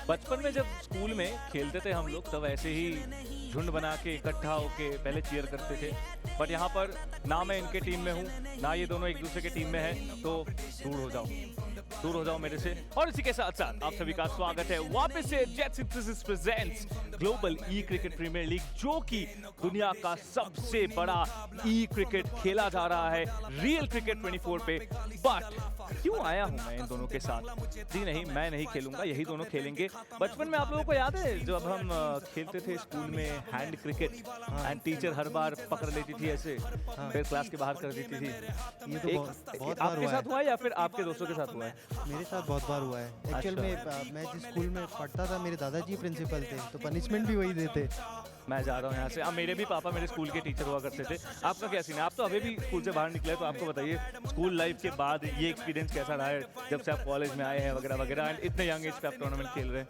बचपन में जब स्कूल में खेलते थे हम लोग तब ऐसे ही झुंड बना के इकट्ठा होके पहले चीयर करते थे, बट यहाँ पर ना मैं इनके टीम में हूँ ना ये दोनों एक दूसरे के टीम में हैं, तो दूर हो जाओ मेरे से। और इसी के साथ साथ आप सभी का स्वागत है वापस से JetSynthesys presents global e cricket premier league, जो कि दुनिया का सबसे बड़ा ई क्रिकेट खेला जा रहा है रियल क्रिकेट 24 पे। बट क्यों आया हूं मैं इन दोनों के साथ? जी नहीं, मैं नहीं खेलूंगा, यही दोनों खेलेंगे। बचपन में आप लोगों को याद है जब हम खेलते थे स्कूल में हैंड क्रिकेट, एंड टीचर हर बार पकड़ लेती थी ऐसे, फिर क्लास के बाहर कर देती थी। ये तो बहुत बार आपके साथ हुआ है या फिर आपके दोस्तों के साथ हुआ है? मेरे साथ बहुत बार हुआ है। एक्चुअल में मैं जिस स्कूल में पढ़ता था मेरे दादाजी प्रिंसिपल थे, तो पनिशमेंट भी वही देते। मैं जा रहा हूँ यहाँ से। अब मेरे भी पापा मेरे स्कूल के टीचर हुआ करते थे। आपका क्या सीन है? आप तो अभी भी स्कूल से बाहर निकले, तो आपको बताइए स्कूल लाइफ के बाद ये एक्सपीरियंस कैसा रहा है जब से आप कॉलेज में आए हैं वगैरह वगैरह, एंड इतने यंग एज पे आप टूर्नामेंट खेल रहे हैं?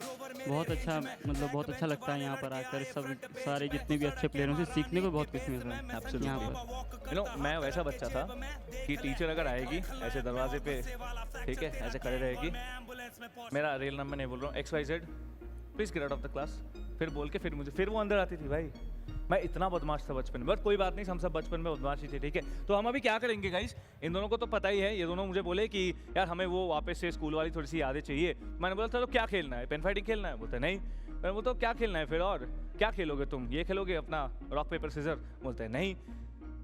बहुत अच्छा, मतलब बहुत अच्छा लगता है यहाँ पर आकर। सब सारे जितने भी अच्छे प्लेयरों से सीखने को बहुत कुछ मिल रहा है यहाँ पर। यू नो, मैं वैसा बच्चा था कि टीचर अगर आएगी ऐसे दरवाजे पे, ठीक है, ऐसे खड़े रहेगी, मेरा रियल नंबर नहीं बोल रहा हूँ, XYZ please get out of the class, फिर बोल के फिर वो अंदर आती थी। भाई मैं इतना बदमाश था बचपन में, बट कोई बात नहीं, हम सब बचपन में बदमाश ही थे, ठीक है। तो हम अभी क्या करेंगे गाइस, इन दोनों को तो पता ही है, ये दोनों मुझे बोले कि यार हमें वो वापस से स्कूल वाली थोड़ी सी यादें चाहिए। मैंने बोला चलो क्या खेलना है, पेन फाइटिंग खेलना है? बोलते नहीं। मैंने बोलता क्या खेलना है फिर, और क्या खेलोगे तुम, ये खेलोगे अपना रॉक पेपर सीजर? बोलते हैं नहीं।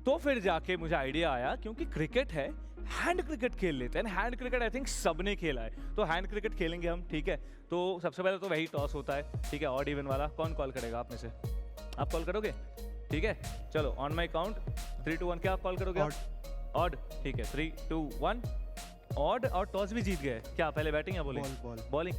तो फिर जाके मुझे आइडिया आया, क्योंकि क्रिकेट है, हैंड क्रिकेट खेल लेते हैं। हैंड क्रिकेट आई थिंक सबने खेला है, तो हैंड क्रिकेट खेलेंगे हम, ठीक है। तो सबसे पहले तो वही टॉस होता है, ठीक है, ऑड इवन वाला। कौन कॉल करेगा आप में से? आप कॉल करोगे? ठीक है, चलो ऑन माई काउंट 3 2 1 क्या कॉल करोगे? ऑड, ठीक है, 3 2 1 ऑड। और टॉस भी जीत गए। क्या पहले बैटिंग या बॉलिंग? बॉलिंग।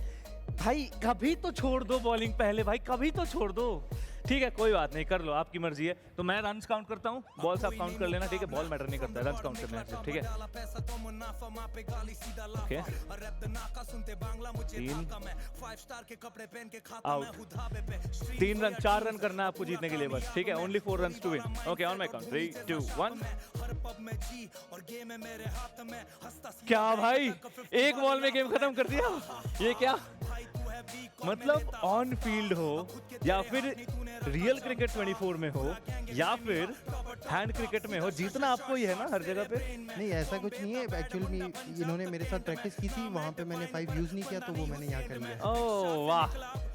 भाई कभी तो छोड़ दो बॉलिंग पहले, भाई कभी तो छोड़ दो। ठीक है, कोई बात नहीं, कर लो, आपकी मर्जी है। तो मैं रन्स काउंट करता हूँ, बॉल्स आप काउंट कर लेना, ठीक है। बॉल मैटर नहीं करता है, रन्स काउंट करने हैं, ठीक है। ओके, 3 आउट, 3 रन, 4 रन करना है आपको जीतने के लिए बस, ठीक है। Only 4 runs to win. Okay, on my count 3 2 1। क्या भाई, एक बॉल में गेम खत्म कर दिया? ये क्या मतलब, ऑन फील्ड हो या फिर रियल क्रिकेट 24 में हो या फिर हैंड क्रिकेट में हो, जीतना आपको ही है ना हर जगह पे? नहीं, ऐसा कुछ नहीं है। एक्चुअली में इन्होंने मेरे साथ प्रैक्टिस की थी, वहाँ पे मैंने 5 यूज़ नहीं किया, तो वो मैंने यहाँ कर लिया। ओह वाह,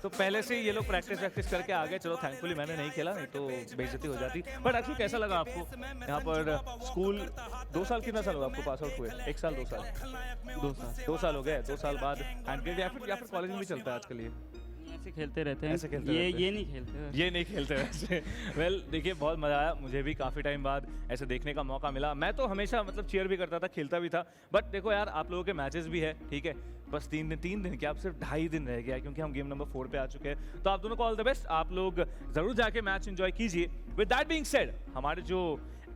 तो पहले से ये लोग प्रैक्टिस करके आ गए। चलो थैंकफुली मैंने नहीं खेला, नहीं तो बेइज्जती हो जाती। बट एक्चुअली कैसा लगा आपको यहाँ पर स्कूल? 2 साल, कितना साल हुआ आपको पास आउट हुए? 1 साल 2 साल? 2 साल हो गए। 2 साल बाद हैंड क्रिकेट या फिर कॉलेज में भी चलता है आजकल? ये ऐसे खेलते रहते हैं, ऐसे खेलते ये नहीं खेलते वैसे। वेल देखिए, बहुत मज़ा आया, मुझे भी काफ़ी टाइम बाद ऐसे देखने का मौका मिला। मैं तो हमेशा मतलब चीयर भी करता था, खेलता भी था, बट देखो यार आप लोगों के मैचेस भी है, ठीक है। बस 3 दिन क्या, अब सिर्फ 2.5 दिन रह गया, क्योंकि हम गेम नंबर 4 पे आ चुके हैं। तो आप दोनों को ऑल द बेस्ट, आप लोग ज़रूर जाके मैच एंजॉय कीजिए। विद दैट बीइंग सेड, हमारे जो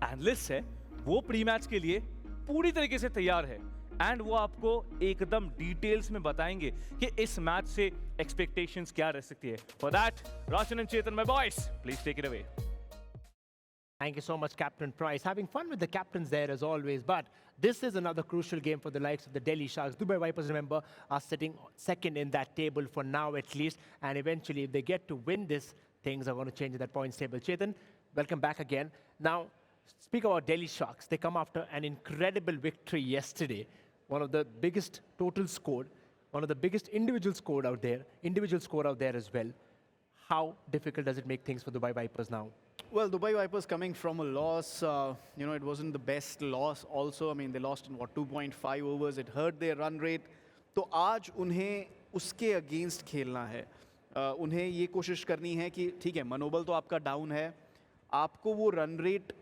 एनालिस्ट है वो प्री मैच के लिए पूरी तरीके से तैयार है, एंड वो आपको एकदम डिटेल्स में बताएंगे कि इस मैच से एक्सपेक्टेशंस क्या रह सकती है। For that, Roshan and Chetan, my boys, please take it away. Thank you so much, Captain Price. Having fun with the captains there as always, but this is another crucial game for the likes of the Delhi Sharks. Dubai Vipers, remember, are sitting second in that table for now at least, and eventually if they get to win this, things are going to change in that points table. Chetan, welcome back again. Now, speak about Delhi Sharks. They come after an incredible victory yesterday. One of the biggest total scored, one of the biggest individual score out there as well. How difficult does it make things for Dubai Vipers now? Well, Dubai Vipers coming from a loss, it wasn't the best loss also. I mean, they lost in 2.5 overs. It hurt their run rate. तो आज उन्हें उसके against खेलना है। उन्हें ये कोशिश करनी है कि ठीक है, मनोबल तो आपका डाउन है, आपको वो रन रेट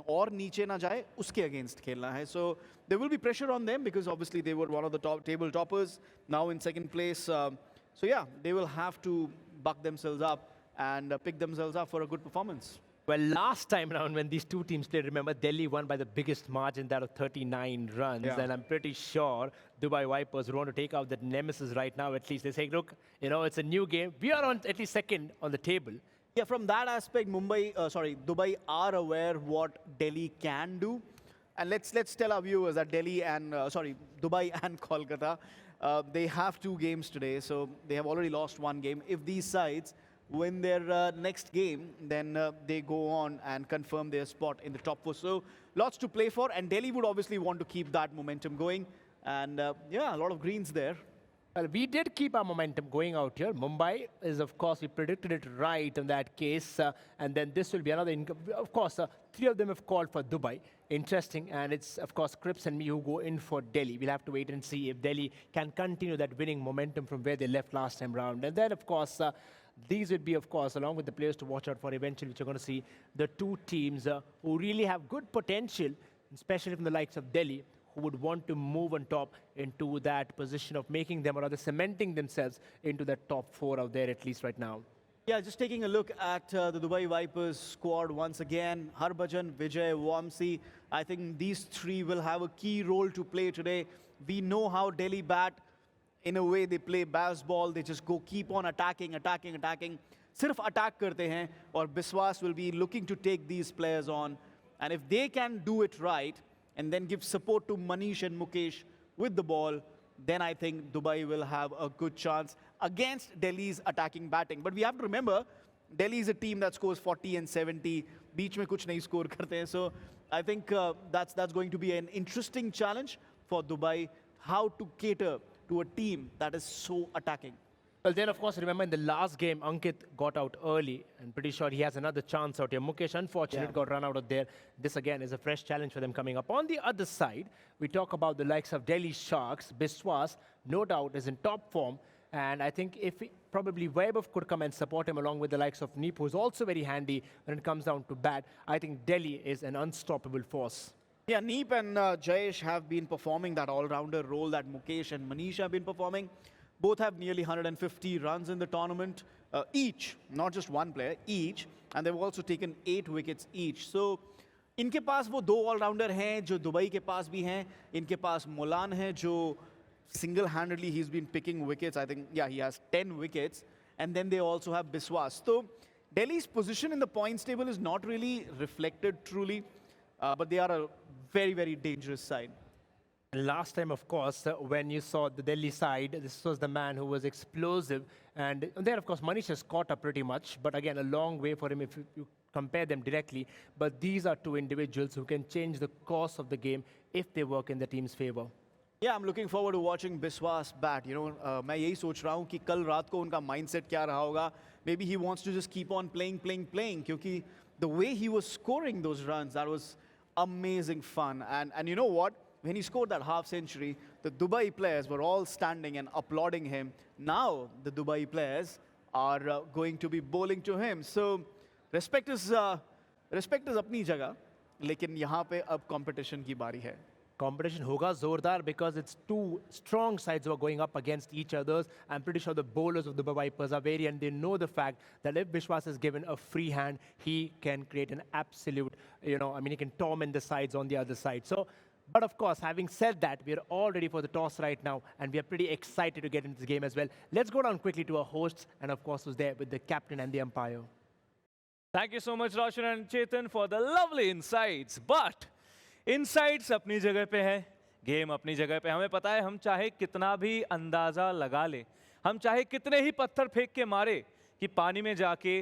और नीचे ना जाए, उसके अगेंस्ट खेलना है। So there will be pressure on them because obviously they were one of the top table toppers, now in second place. So yeah, they will have to buck themselves up and pick themselves up for a good performance. Well, last time around when these two teams played, remember, Delhi won by the biggest margin, that of 39 runs. Yeah. And I'm pretty sure Dubai Vipers would want to take out that nemesis right now. At least they say, look, it's a new game. We are on at least second on the table. Yeah, from that aspect, Dubai are aware what Delhi can do. And let's tell our viewers that Dubai and Kolkata They have 2 games today, so they have already lost 1 game. If these sides win their next game, then they go on and confirm their spot in the top 4. So lots to play for, and Delhi would obviously want to keep that momentum going. And yeah, a lot of greens there. Well, we did keep our momentum going out here. Mumbai is, of course, we predicted it right in that case. And then this will be another, of course, 3 of them have called for Dubai. Interesting. And it's, of course, Crips and me who go in for Delhi. We'll have to wait and see if Delhi can continue that winning momentum from where they left last time round. And then, of course, these would be, of course, along with the players to watch out for eventually, which you're going to see, the 2 teams who really have good potential, especially from the likes of Delhi, who would want to move on top into that position of making them, or rather cementing themselves into the top 4 out there, at least right now. Yeah, just taking a look at the Dubai Vipers squad once again. Harbhajan, Vijay, Vamsi. I think these 3 will have a key role to play today. We know how Delhi bat. In a way, they play baseball. They just go keep on attacking. Sirf attack karte hain, or Biswas will be looking to take these players on. And if they can do it right, and then give support to Manish and Mukesh with the ball, then I think Dubai will have a good chance against Delhi's attacking batting. But we have to remember, Delhi is a team that scores 40 and 70. Beech mein kuch nahi score karte hain. So I think that's going to be an interesting challenge for Dubai, how to cater to a team that is so attacking. Well, then, of course, remember in the last game, Ankit got out early. I'm pretty sure he has another chance out here. Mukesh, unfortunate, got run out of there. This, again, is a fresh challenge for them coming up. On the other side, we talk about the likes of Delhi Sharks. Biswas, no doubt, is in top form. And I think if probably Vaibhav could come and support him along with the likes of Neep, who's also very handy when it comes down to bat, I think Delhi is an unstoppable force. Yeah, Neep and Jayesh have been performing that all-rounder role that Mukesh and Manish have been performing. Both have nearly 150 runs in the tournament, each, not just one player, each. And they've also taken 8 wickets each. So, इनके पास वो 2 all-rounder हैं जो Dubai के पास भी हैं. इनके पास Mulan है जो single-handedly he's been picking wickets. I think, yeah, he has 10 wickets. And then they also have Biswas. So, Delhi's position in the points table is not really reflected truly, but they are a very, very dangerous side. Last time, of course, when you saw the Delhi side, this was the man who was explosive. And there, of course, Manish has caught up pretty much. But again, a long way for him if you compare them directly. But these are 2 individuals who can change the course of the game if they work in the team's favor. Yeah, I'm looking forward to watching Biswas bat. You know, मैं यही सोच रहा हूँ कि कल रात को उनका mindset क्या रहा होगा. Maybe he wants to just keep on playing. क्योंकि the way he was scoring those runs, that was amazing fun. And you know what? When he scored that half century, the Dubai players were all standing and applauding him. Now, the Dubai players are going to be bowling to him. So, respect is अपनी जगह, लेकिन यहाँ पे अब competition की बारी है. Competition hoga zordar because it's 2 strong sides who are going up against each other. I'm pretty sure the bowlers of the Vipers are very, and they know the fact that if Biswas is given a free hand, he can create an absolute, he can torment the sides on the other side. So, but of course, having said that, we are all ready for the toss right now, and we are pretty excited to get into the game as well. Let's go down quickly to our hosts, and of course, who's there with the captain and the umpire. Thank you so much, Roshan and Chetan, for the lovely insights. But insights अपनी जगह पे है, game अपनी जगह पे. हमें पता है हम चाहे कितना भी अंदाजा लगा ले, हम चाहे कितने ही पत्थर फेंक के मारे कि पानी में जाके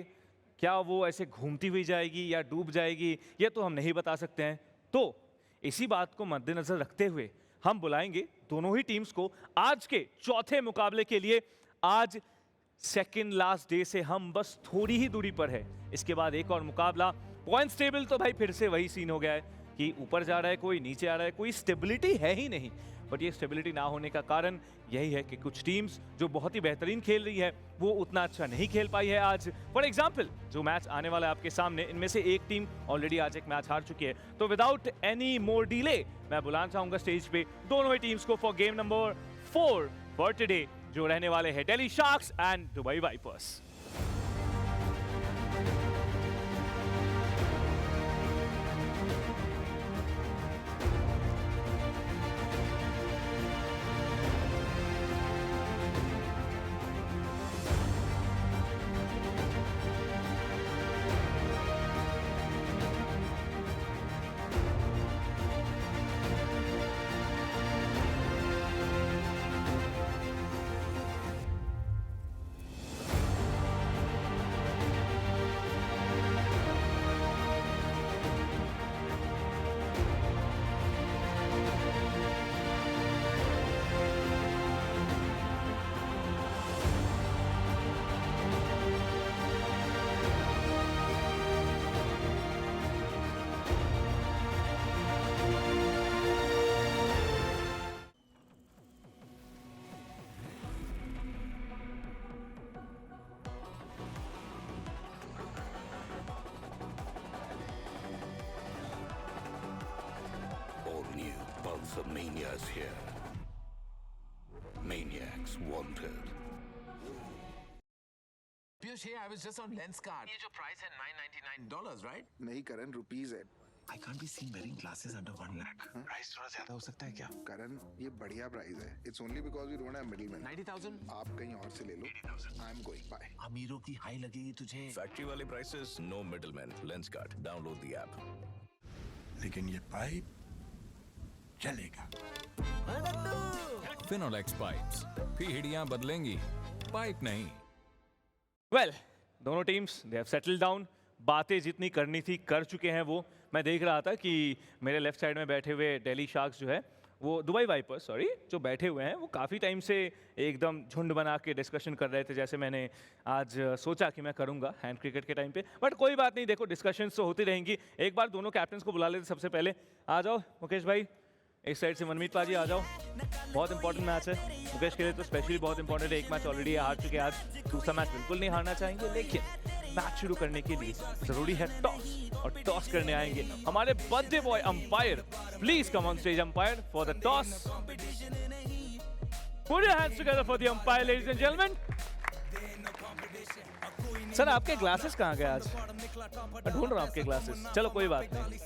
क्या वो ऐसे घूमती हुई जाएगी या डूब जाएगी, ये तो हम नहीं बता सकते हैं. तो इसी बात को मद्देनजर रखते हुए हम बुलाएंगे दोनों ही टीम्स को आज के चौथे मुकाबले के लिए. आज सेकंड लास्ट डे से हम बस थोड़ी ही दूरी पर है. इसके बाद एक और मुकाबला. पॉइंट्स टेबल तो भाई फिर से वही सीन हो गया है कि ऊपर जा रहा है कोई, नीचे आ रहा है कोई, स्टेबिलिटी है ही नहीं. बट ये स्टेबिलिटी ना होने का कारण यही है कि कुछ टीम्स जो बहुत ही बेहतरीन खेल रही है वो उतना अच्छा नहीं खेल पाई है आज. फॉर एग्जाम्पल जो मैच आने वाला है आपके सामने, इनमें से एक टीम ऑलरेडी आज एक मैच हार चुकी है. तो विदाउट एनी मोर डिले मैं बुलाना चाहूंगा स्टेज पे दोनों ही टीम्स को for game number 4 for today, जो रहने वाले हैं Delhi sharks and Dubai vipers. of mania is here. Maniacs wanted. Piyush, hey, I was just on Lenskart. ये जो price है $999, right? नहीं करण, रुपीज है। I can't be seen wearing glasses under 1 lakh. Price थोड़ा ज़्यादा हो सकता है क्या? करण, ये बढ़िया प्राइस है। It's only because we don't have middlemen. 90,000? आप कहीं और से ले लो। 80,000. I'm going. Bye. अमीरों की हाई लगेगी तुझे। Factory वाले prices, no middlemen. Lenskart. Download the app. लेकिन ये पाइप चलेगा। फिनोलेक्स पाइप्स, पीढ़ियां बदलेंगी, पाइप नहीं। वेल दोनों teams they have settled down, बातें जितनी करनी थी कर चुके हैं वो। मैं देख रहा था कि मेरे लेफ्ट साइड में बैठे हुए दिल्ली शार्क्स जो है वो दुबई वाइपर्स सॉरी जो बैठे हुए हैं वो काफ़ी टाइम से एकदम झुंड बना के डिस्कशन कर रहे थे, जैसे मैंने आज सोचा कि मैं करूंगा हैंड क्रिकेट के टाइम पे। बट कोई बात नहीं, देखो डिस्कशंस तो होती रहेंगी। एक बार दोनों कैप्टन्स को बुला लेते सबसे पहले। आ जाओ मुकेश भाई, इस साइड से मनमीत पाजी आ जाओ। बहुत इंपॉर्टेंट मैच है मुकेश के लिए तो स्पेशली बहुत इंपॉर्टेंट है। एक मैच ऑलरेडी हार चुके हैं, आज दूसरा मैच बिल्कुल नहीं हारना चाहेंगे, लेकिन मैच शुरू करने के लिए जरूरी है टॉस, और टॉस करने आएंगे हमारे birthday boy umpire. Please come on stage umpire for the toss. Put your hands together for the umpire, ladies and gentlemen. Sir आपके ग्लासेस कहाँ गए आज? मैं ढूंढ रहा हूँ आपके ग्लासेस। चलो कोई बात नहीं,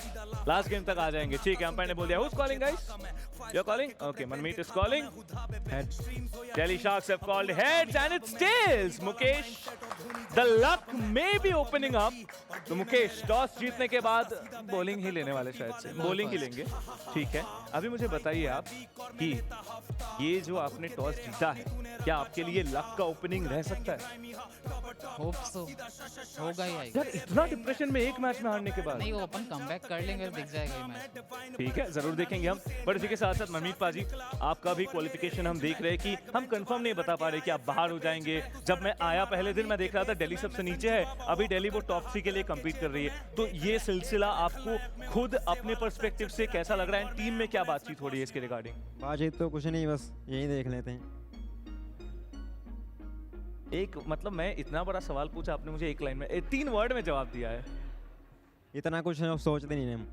लास्ट गेम तक आ जाएंगे। ठीक है, अंपायर ने बोल दिया who's calling guys? You're calling? Okay, Manmeet is calling. Heads. Delhi Sharks have called heads and it's tails. Mukesh, the luck may be opening up. तो मुकेश टॉस जीतने के बाद बॉलिंग ही लेने वाले, शायद से बॉलिंग ही लेंगे। ठीक है, अभी मुझे बताइए आप कि ये जो आपने टॉस जीता है क्या आपके लिए लक का ओपनिंग रह सकता है? होप सो, होगा ही आएगा। यार इतना डिप्रेशन में एक मैच में हारने के बाद नहीं, वो अपन कमबैक कर लेंगे, दिख जाएगा ये मैच। ठीक है, जरूर देखेंगे हम। बट इसी के साथ साथ मनमीत पाजी, आपका भी क्वालिफिकेशन हम देख रहे हैं कि हम कंफर्म नहीं बता पा रहे कि आप बाहर हो जाएंगे। जब मैं आया पहले दिन मैं देख रहा था दिल्ली सबसे नीचे है, अभी दिल्ली वो टॉप 3 के लिए compete कर रही है। तो ये सिलसिला आपको खुद अपने पर्सपेक्टिव से कैसा लग रहा है? टीम में क्या बातचीत हो रही है इसके रिगार्डिंग? बातचीत तो कुछ नहीं, बस यही देख लेते हैं। एक मतलब मैं इतना बड़ा सवाल पूछा, आपने मुझे एक लाइन में 3 वर्ड में जवाब दिया है। इतना कुछ हम सोचते नहीं हम,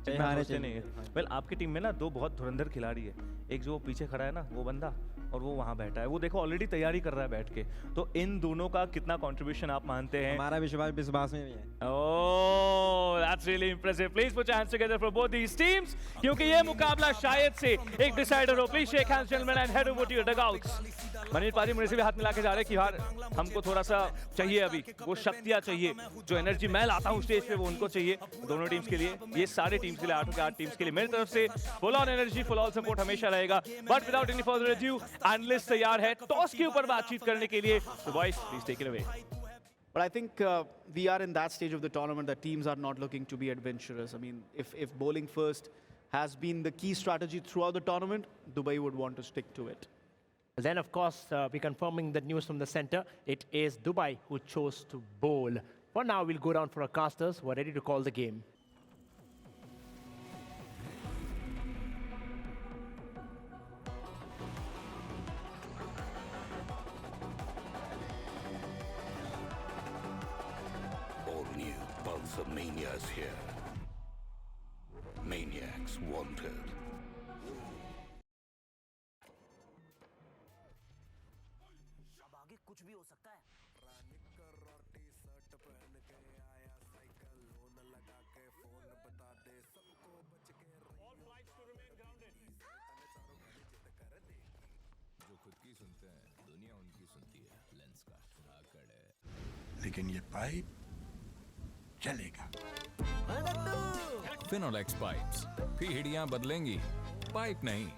इतना सोचते नहीं है। वेल आपकी टीम में ना 2 बहुत धुरंधर खिलाड़ी है। एक जो पीछे खड़ा है ना वो बंदा, और वो वहाँ बैठा है, वो देखो ऑलरेडी तैयारी कर रहा है बैठ के। तो इन दोनों का कितना कंट्रीब्यूशन आप मानते हैं? हमारा विश्वास में भी है। Oh that's really impressive. Please put your hands together for both these teams, क्योंकि ये मुकाबला शायद से एक डिसाइडर हो। Please shake hands gentleman and head over to your dugouts. Manmeet paaji मुझे से भी हाथ मिला के जा रहे हैं कि यार हमको थोड़ा सा चाहिए, अभी वो शक्तियाँ चाहिए, जो एनर्जी मैं लाता हूँ स्टेज पे वो उनको चाहिए। दोनों टीम्स के लिए, ये सारे टीम्स के लिए, 8 के 8 टीम्स के लिए मेरी तरफ से full on energy, full on support हमेशा रहेगा। But without any further adieu analyst तैयार है टॉस के ऊपर बातचीत करने के लिए। So boys, please take it away. But I think we are in that stage of the tournament that teams are not looking to be adventurous. I mean, if bowling first has been the key strategy throughout the tournament, Dubai would want to stick to it. Then, of course, we're confirming the news from the center. It is Dubai who chose to bowl. For now, we'll go down for our casters who are ready to call the game. All new Pulse of Mania is here. Maniacs wanted. लेकिन ये pipe चलेगा। Finolex pipes, पीढ़ियां बदलेंगी, pipe नहीं।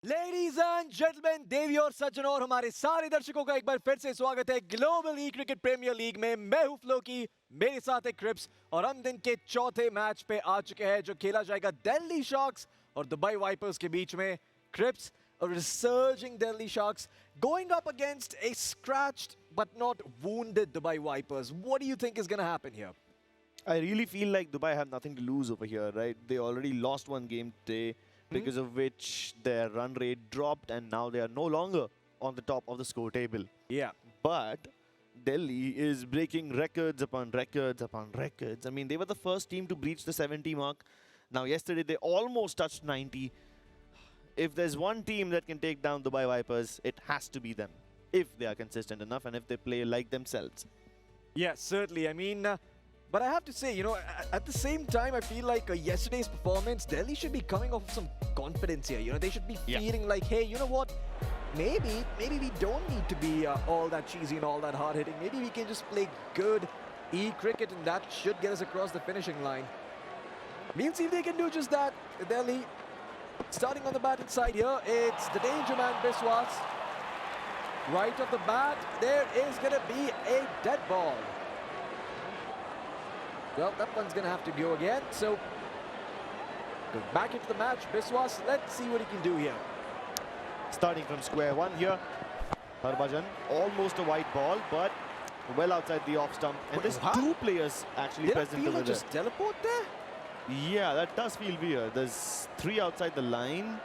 Ladies and gentleman, देवी और सज्जन और हमारे सारे दर्शकों का एक बार फिर से स्वागत है global e cricket premier league में। मैं हूं फ्लोकी, मेरे साथ है क्रिप्स, और हम दिन के चौथे मैच पे आ चुके हैं जो खेला जाएगा दिल्ली शार्क्स और दुबई वाइपर्स के बीच में। क्रिप्स, a resurging Delhi Sharks going up against a scratched but not wounded Dubai Vipers. What do you think is going to happen here? I really feel like Dubai have nothing to lose over here, right? They already lost one game today, because of which their run rate dropped and now they are no longer on the top of the score table. Yeah. But Delhi is breaking records upon records upon records. I mean, they were the first team to breach the 70 mark. Now, yesterday they almost touched 90. if there's one team that can take down Dubai Vipers, it has to be them. If they are consistent enough and if they play like themselves. Yeah, certainly. I mean, but I have to say, you know, at the same time, I feel like yesterday's performance, Delhi should be coming off with some confidence here. You know, they should be feeling like, hey, you know what? Maybe we don't need to be all that cheesy and all that hard-hitting. Maybe we can just play good e-cricket, and that should get us across the finishing line. We'll see if they can do just that. Delhi, starting on the batting side here, it's the danger man, Biswas. Right off the bat, there is going to be a dead ball. Well, that one's going to have to go again. So, go back into the match. Biswas, let's see what he can do here. Starting from square one here. Harbhajan, almost a white ball, but well outside the off stump. And there's two players actually present over there. Did just teleport there? Yeah, that does feel weird. There's 3 outside the line,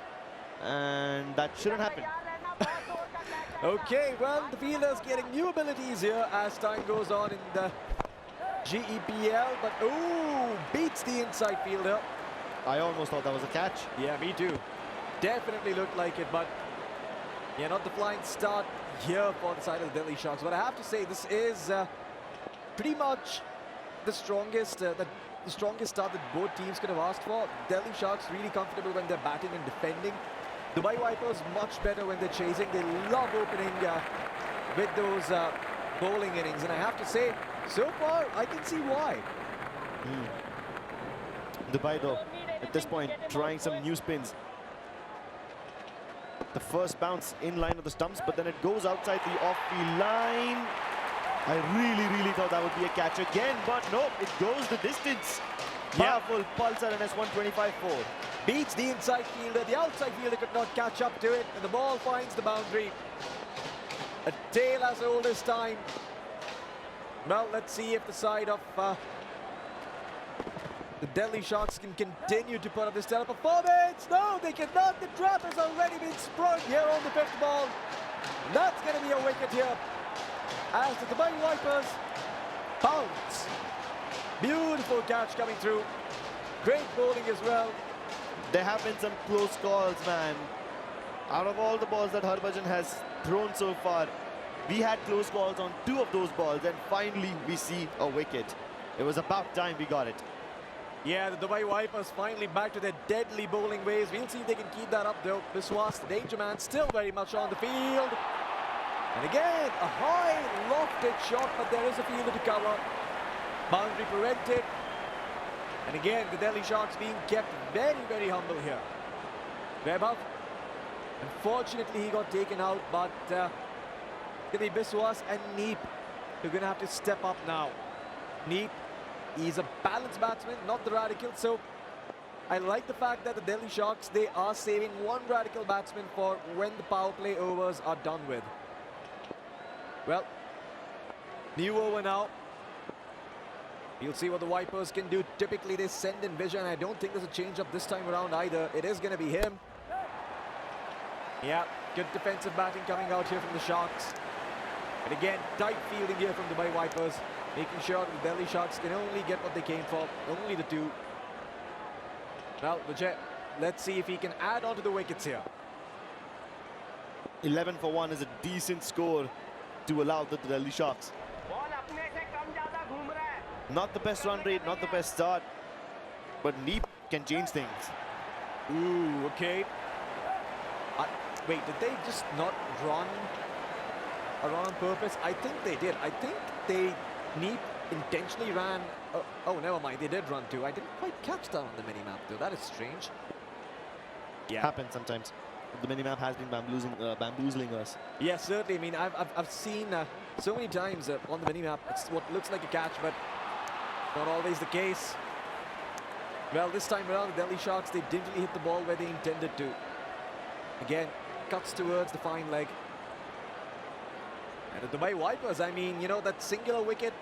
and that shouldn't happen. Okay, well, the fielder's getting new abilities here as time goes on in the GEPL, but beats the inside fielder. I almost thought that was a catch. Yeah, me too. Definitely looked like it, but yeah, not the flying start here for the side of the Delhi Sharks. But I have to say, this is pretty much the strongest start that both teams could have asked for. Delhi Sharks really comfortable when they're batting and defending. Dubai Vipers much better when they're chasing. They love opening with those bowling innings, and I have to say, so far I can see why. Dubai though, at this point, trying some new spins. The first bounce in line of the stumps, but then it goes outside the off-field line. I really thought that would be a catch again, but nope, it goes the distance. Powerful pulsar and S125-4. Beats the inside fielder. The outside fielder could not catch up to it, and the ball finds the boundary. A tale as old as time. Well, let's see if the side of the Delhi Sharks can continue to put up this stellar performance. No, they cannot. The trap has already been sprung here on the 5th ball. And that's going to be a wicket here as the Dubai Vipers bounce. Beautiful catch coming through. Great bowling as well. There have been some close calls, man. Out of all the balls that Harbhajan has thrown so far, we had close calls on 2 of those balls, and finally we see a wicket. It was about time we got it. Yeah, the Dubai Vipers finally back to their deadly bowling ways. We'll see if they can keep that up though. Biswas, the danger man, still very much on the field. And again, a high lofted shot, but there is a fielder to cover. Boundary prevented. And again, the Delhi Sharks being kept very humble here. Webber, unfortunately he got taken out, but it's going to be Biswas and Neep who are going to have to step up now. Neep, he's a balanced batsman, not the radical, so I like the fact that the Delhi Sharks, they are saving one radical batsman for when the power play overs are done with. Well, new over now. You'll see what the Vipers can do. Typically, they send in Vision. I don't think there's a change-up this time around either. It is going to be him. Yeah, good defensive batting coming out here from the Sharks. And again, tight fielding here from the Dubai Vipers, making sure that the Delhi Sharks can only get what they came for, only the 2. Well, Vijay, let's see if he can add on to the wickets here. 11 for 1 is a decent score to allow the Delhi Sharks. Not the best run rate, not the best start, but Neep can change things. Ooh, okay. Wait, did they just not run on purpose? I think they did. I think Neep intentionally ran. Oh, never mind. They did run too. I didn't quite catch that on the mini-map though. That is strange. Yeah. Happens sometimes. The mini-map has been bamboozling us. Yeah, certainly. I mean, I've seen so many times on the mini-map, it's what looks like a catch, but not always the case. Well, this time around, the Delhi Sharks, they didn't really hit the ball where they intended to. Again, cuts towards the fine leg. And the Dubai Vipers, I mean, you know, that singular wicket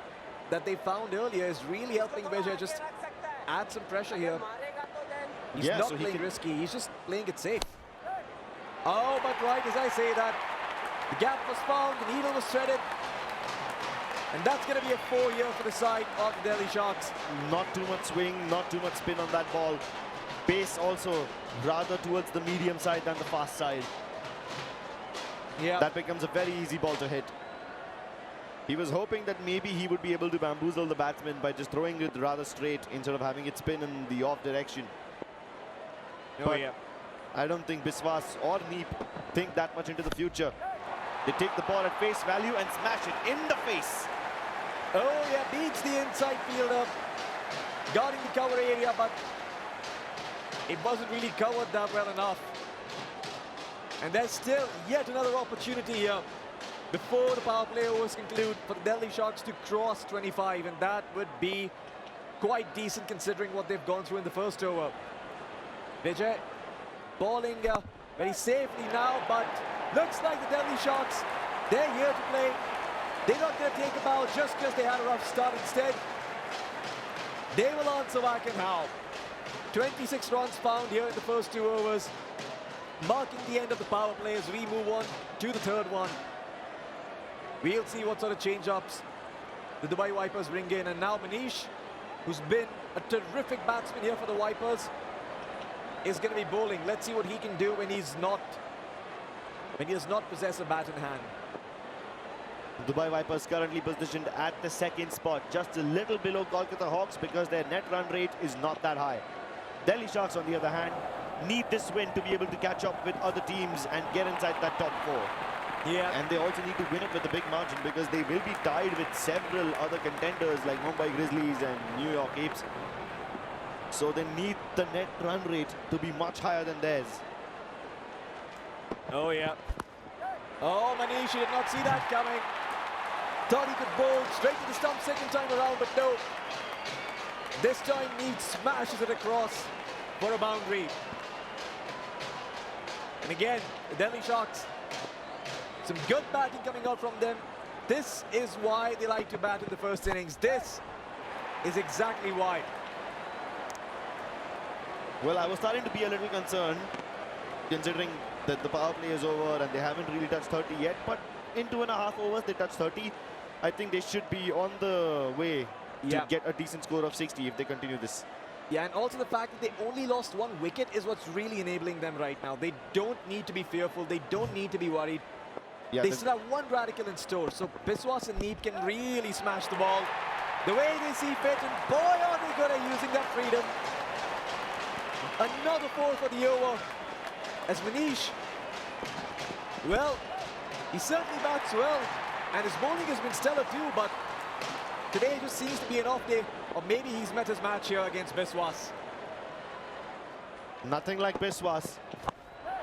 that they found earlier is really helping Vijay just add some pressure here. He's not playing risky, he's just playing it safe. Oh, but right as I say that, the gap was found, the needle was threaded. And that's going to be a 4 here for the side of the Delhi Sharks. Not too much swing, not too much spin on that ball. Pace also rather towards the medium side than the fast side. Yeah. That becomes a very easy ball to hit. He was hoping that maybe he would be able to bamboozle the batsman by just throwing it rather straight instead of having it spin in the off direction. Oh, yeah. I don't think Biswas or Neep think that much into the future. They take the ball at face value and smash it in the face. Oh, yeah, beats the inside fielder. Got in the cover area, but it wasn't really covered that well enough. And there's still yet another opportunity here before the power play overs conclude for the Delhi Sharks to cross 25, and that would be quite decent considering what they've gone through in the first over. Vijay bowling very safely now, but looks like the Delhi Sharks, they're here to play. They're not going to take a bow just because they had a rough start. Instead, they will answer back and how. 26 runs found here in the first 2 overs, marking the end of the power play as we move on to the third one. We'll see what sort of change-ups the Dubai Vipers bring in. And now Manish, who's been a terrific batsman here for the Vipers, is going to be bowling. Let's see what he can do when he does not possess a bat in hand. Dubai Vipers currently positioned at the second spot, just a little below Kolkata Hawks because their net run rate is not that high. Delhi Sharks, on the other hand, need this win to be able to catch up with other teams and get inside that top 4. Yeah. And they also need to win it with a big margin because they will be tied with several other contenders like Mumbai Grizzlies and New York Apes. So they need the net run rate to be much higher than theirs. Oh, yeah. Oh, Manish, he did not see that coming. Thought he could bowl straight to the stump second time around, but no. This time Neep smashes it across for a boundary. And again, the Delhi Sharks, some good batting coming out from them. This is why they like to bat in the first innings. This is exactly why. Well, I was starting to be a little concerned considering that the power play is over and they haven't really touched 30 yet, but in 2.5 overs they touched 30. I think they should be on the way to get a decent score of 60 if they continue this. Yeah, and also the fact that they only lost 1 wicket is what's really enabling them right now. They don't need to be fearful. They don't need to be worried. Yeah, they still have 1 radical in store, so Biswas and Neep can really smash the ball the way they see fit, and boy are they good at using that freedom. Another 4 for the over as Manish, well, he certainly bats well and his bowling has been stellar too, but today just seems to be an off day, or maybe he's met his match here against Biswas. Nothing like Biswas.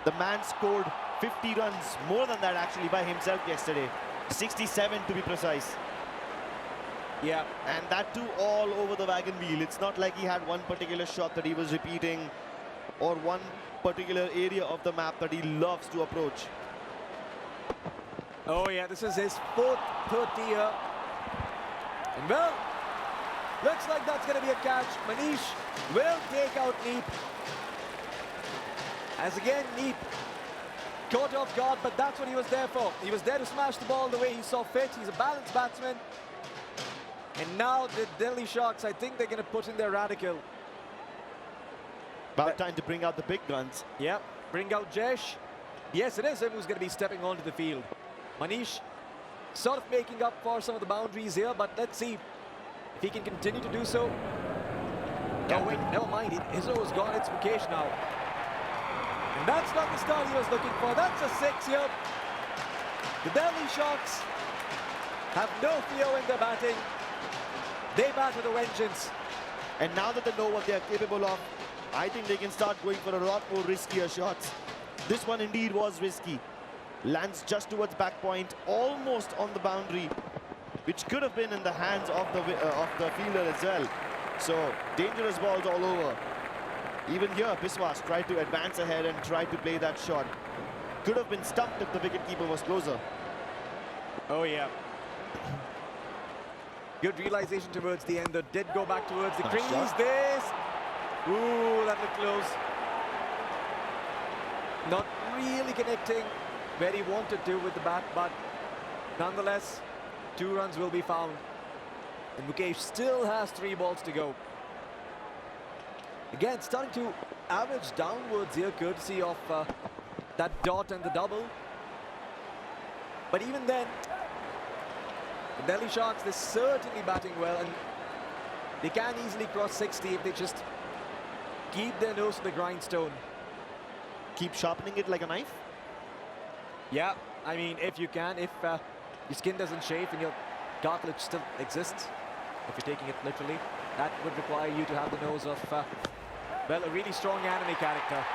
The man scored 50 runs, more than that actually by himself yesterday. 67 to be precise. Yeah. And that too all over the wagon wheel. It's not like he had one particular shot that he was repeating or one particular area of the map that he loves to approach. Oh yeah, this is his 4th 30 here. And well, looks like that's going to be a catch. Manish will take out Neep. As again, Neep caught off guard, but that's what he was there for. He was there to smash the ball the way he saw fit. He's a balanced batsman. And now the Delhi Sharks, I think they're going to put in their radical. About time to bring out the big guns. Yeah, bring out Jesh. Yes, it is him who's going to be stepping onto the field. Manish sort of making up for some of the boundaries here, but let's see if he can continue to do so. Oh wait, never mind. His over's gone. It's Mukesh now. And that's not the start he was looking for. That's a 6 here. The Delhi Sharks have no fear when they're batting. They bat with a vengeance. And now that they know what they are capable of, I think they can start going for a lot more riskier shots. This one indeed was risky. Lands just towards back point, almost on the boundary, which could have been in the hands of the fielder as well. So dangerous balls all over. Even here, Biswas tried to advance ahead and tried to play that shot. Could have been stumped if the wicketkeeper was closer. Oh yeah. Good realization towards the end. That did go back towards the crease. This. Ooh, that looked close. Not really connecting where he wanted to with the bat, but nonetheless, 2 runs will be found. And Mukesh still has 3 balls to go. Again, starting to average downwards here, courtesy of that dot and the double. But even then, the Delhi Sharks, they're certainly batting well, and they can easily cross 60 if they just keep their nose to the grindstone. Keep sharpening it like a knife? Yeah, I mean, if you can, if your skin doesn't shave and your cartilage still exists, if you're taking it literally, that would require you to have the nose of, well, a really strong anime character.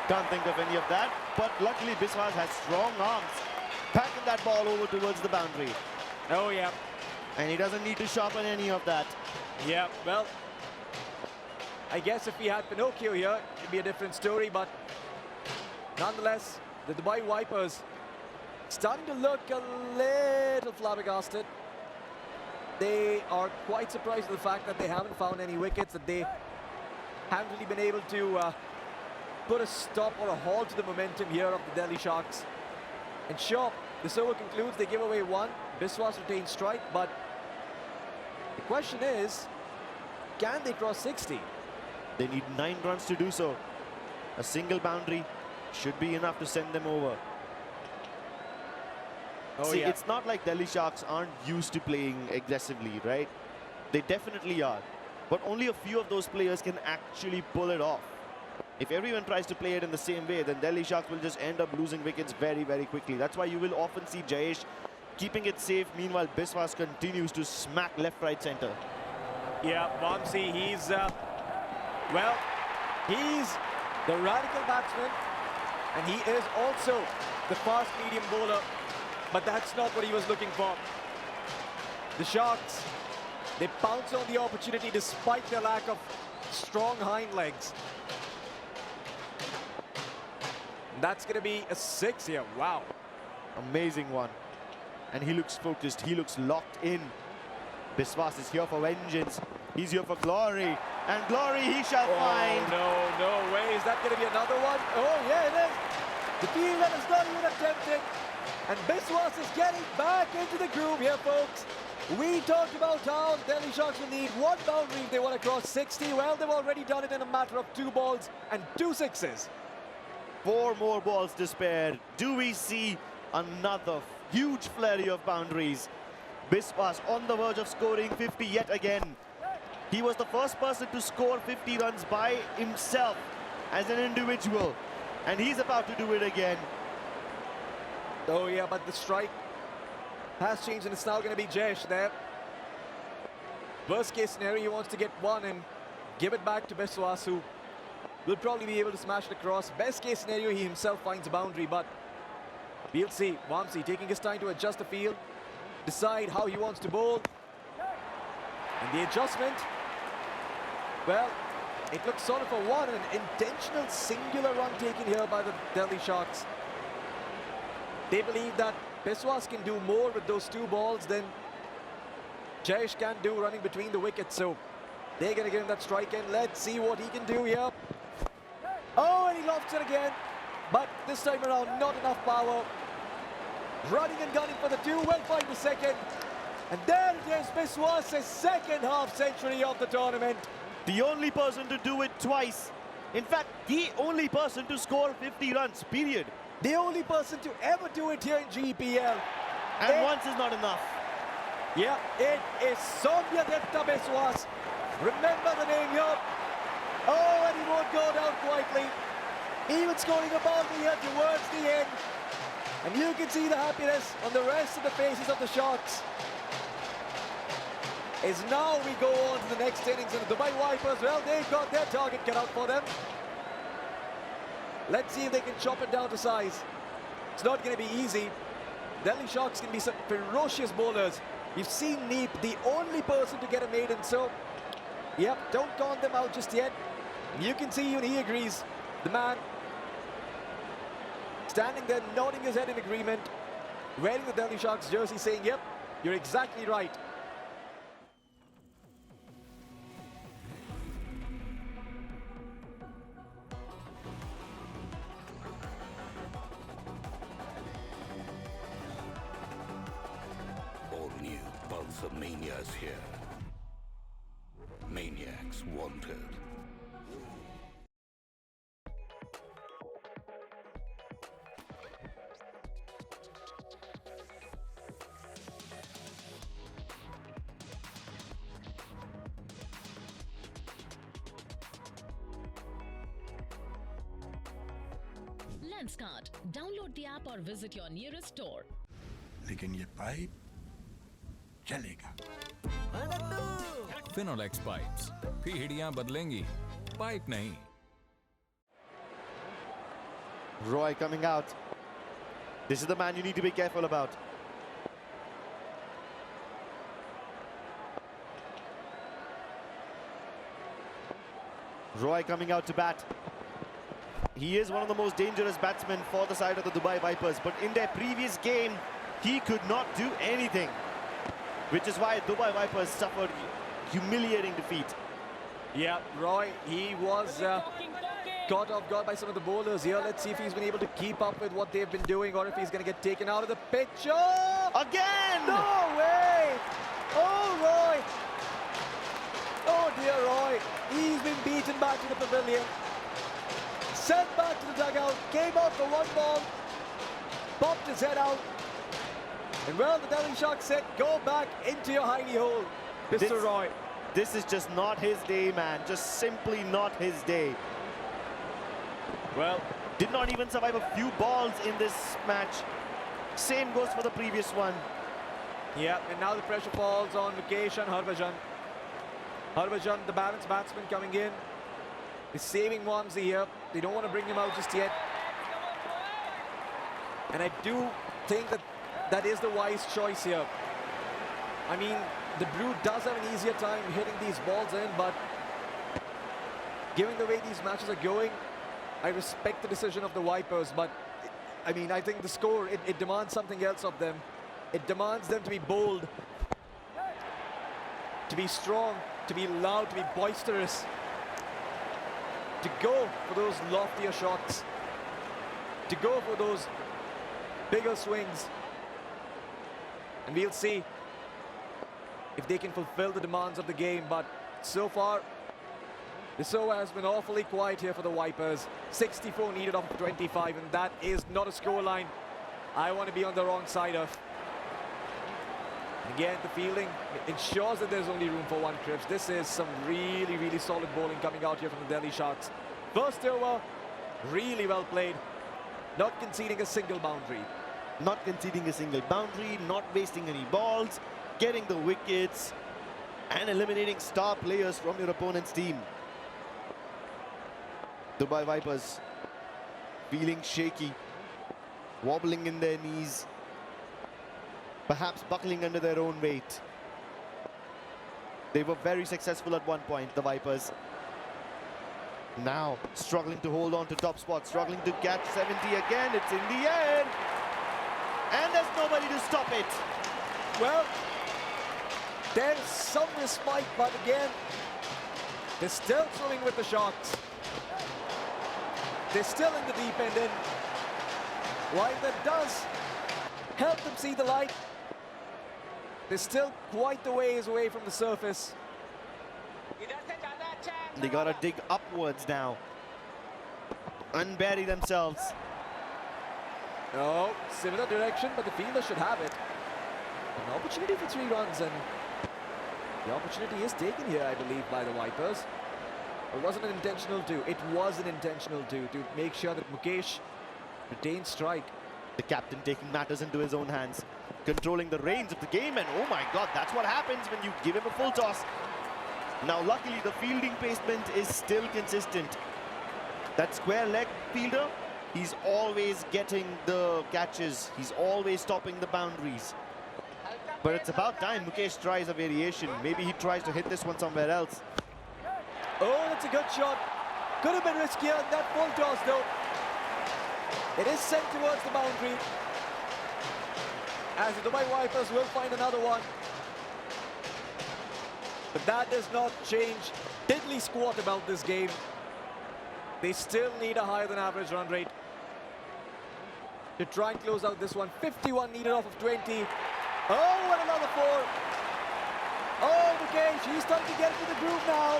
Can't think of any of that, but luckily Biswas has strong arms. Packing that ball over towards the boundary. Oh, yeah. And he doesn't need to sharpen any of that. Yeah, well, I guess if we had Pinocchio here, it'd be a different story, but nonetheless, the Dubai Vipers starting to look a little flabbergasted. They are quite surprised at the fact that they haven't found any wickets, that they haven't really been able to put a stop or a halt to the momentum here of the Delhi Sharks. And sure, this over concludes, they give away one, Biswas retains strike, but the question is, can they cross 60? They need 9 runs to do so. A single boundary should be enough to send them over. Oh, See, yeah. it's not like Delhi Sharks aren't used to playing aggressively, right? They definitely are. But only a few of those players can actually pull it off. If everyone tries to play it in the same way, then Delhi Sharks will just end up losing wickets very, very quickly. That's why you will often see Jayesh keeping it safe. Meanwhile, Biswas continues to smack left, right, center. Yeah, Vamsi, he's, well, he's the radical batsman, and he is also the fast medium bowler, but that's not what he was looking for. The Sharks, they pounce on the opportunity despite their lack of strong hind legs. And that's going to be a 6 here. Wow. Amazing one. And he looks focused. He looks locked in. Biswas is here for vengeance. He's here for glory. And glory he shall find. No way. Is that going to be another one? Oh, yeah, it is. The fielder is not even attempting. And Biswas is getting back into the groove here, folks. We talked about how Delhi Sharks will need one boundary if they want to cross 60. Well, they've already done it in a matter of 2 balls and 2 sixes. 4 more balls to spare. Do we see another huge flurry of boundaries? Biswas on the verge of scoring 50 yet again. He was the first person to score 50 runs by himself as an individual. And he's about to do it again. Oh yeah, but the strike has changed and it's now going to be Jayesh there. Worst case scenario, he wants to get one and give it back to Biswas, who will probably be able to smash it across. Best case scenario, he himself finds a boundary, but we'll see. Vamsi taking his time to adjust the field, decide how he wants to bowl. And the adjustment, well, it looks sort of a one, an intentional singular run taken here by the Delhi Sharks. They believe that Biswas can do more with those 2 balls than Jayesh can do running between the wickets. So they're going to give him that strike in. Let's see what he can do here. Oh, and he lofts it again. But this time around, not enough power. Running and gunning for the 2. Well, find the second. And there it is, Biswas' second half century of the tournament. The only person to do it twice. In fact, the only person to score 50 runs, period. The only person to ever do it here in GEPL. And once is not enough. Yeah, it is Somyadetta Biswas. Remember the name here. Oh, and he won't go down quietly. Even scoring a boundary here towards the end. And you can see the happiness on the rest of the faces of the Sharks. As now we go on to the next innings, and the Dubai Vipers, well, they've got their target cut out for them. Let's see if they can chop it down to size. It's not going to be easy. Delhi Sharks can be some ferocious bowlers. You've seen Neep, the only person to get a maiden, so yep, don't count them out just yet. You can see when he agrees, the man standing there nodding his head in agreement, wearing the Delhi Sharks jersey, saying, yep, you're exactly right. All new Pulsar Mania's here. Maniacs wanted. Lenskart. Download the app or visit your nearest store. लेकिन ये pipe चलेगा। Finolex pipes, पीढ़ियां बदलेंगी, pipe नहीं। Roy coming out. This is the man you need to be careful about. Roy coming out to bat. He is one of the most dangerous batsmen for the side of the Dubai Vipers, but in their previous game, he could not do anything, which is why Dubai Vipers suffered humiliating defeat. Yeah, Roy, he was caught off guard by some of the bowlers here. Let's see if he's been able to keep up with what they've been doing or if he's going to get taken out of the pitch. Oh! Again! No way! Oh, Roy! Oh, dear Roy. He's been beaten back to the pavilion. Sent back to the dugout. Came out for one ball. Popped his head out. And well, the Delhi Sharks said, go back into your hidey hole, Mr. Roy. This is just not his day, man. Just simply not his day. Well, did not even survive a few balls in this match. Same goes for the previous one. Yeah, and now the pressure falls on Mukesh and Harbhajan. Harbhajan, the balanced batsman coming in. He's saving Wamsi here. They don't want to bring him out just yet. And I do think that that is the wise choice here. I mean, the Brood does have an easier time hitting these balls in, but given the way these matches are going, I respect the decision of the Vipers, but I mean, I think the score, it demands something else of them. It demands them to be bold, to be strong, to be loud, to be boisterous, to go for those loftier shots, to go for those bigger swings. And we'll see if they can fulfill the demands of the game, but so far, this over has been awfully quiet here for the Vipers. 64 needed off of 25, and that is not a scoreline I want to be on the wrong side of. Again, the fielding ensures that there's only room for one Cripps. This is some really, really solid bowling coming out here from the Delhi Sharks. First over, really well played. Not conceding a single boundary. Not conceding a single boundary, not wasting any balls, getting the wickets, and eliminating star players from your opponent's team. Dubai Vipers feeling shaky, wobbling in their knees, perhaps buckling under their own weight. They were very successful at one point, the Vipers. Now struggling to hold on to top spot, struggling to catch 70 again. It's in the air, and there's nobody to stop it. Well, there's some respite, but again, they're still swimming with the Sharks. They're still in the deep end, and while that does help them see the light, they're still quite a ways away from the surface. They gotta dig upwards now, unbury themselves. No, similar direction, but the fielder should have it. An opportunity for 3 runs, and the opportunity is taken here, I believe, by the Vipers. It wasn't an intentional do. It was an intentional do to make sure that Mukesh retained strike. The captain taking matters into his own hands, controlling the reins of the game, and oh my God, that's what happens when you give him a full toss. Now, luckily, the fielding placement is still consistent. That square leg fielder, he's always getting the catches. He's always stopping the boundaries. But it's about time Mukesh tries a variation. Maybe he tries to hit this one somewhere else. Oh, that's a good shot. Could have been riskier in that full toss, though. It is sent towards the boundary, as the Dubai Vipers will find another one. But that does not change diddly squat about this game. They still need a higher than average run rate to try and close out this one. 51 needed off of 20. Oh, and another 4. Oh, Mukesh, he's starting to get into the groove now.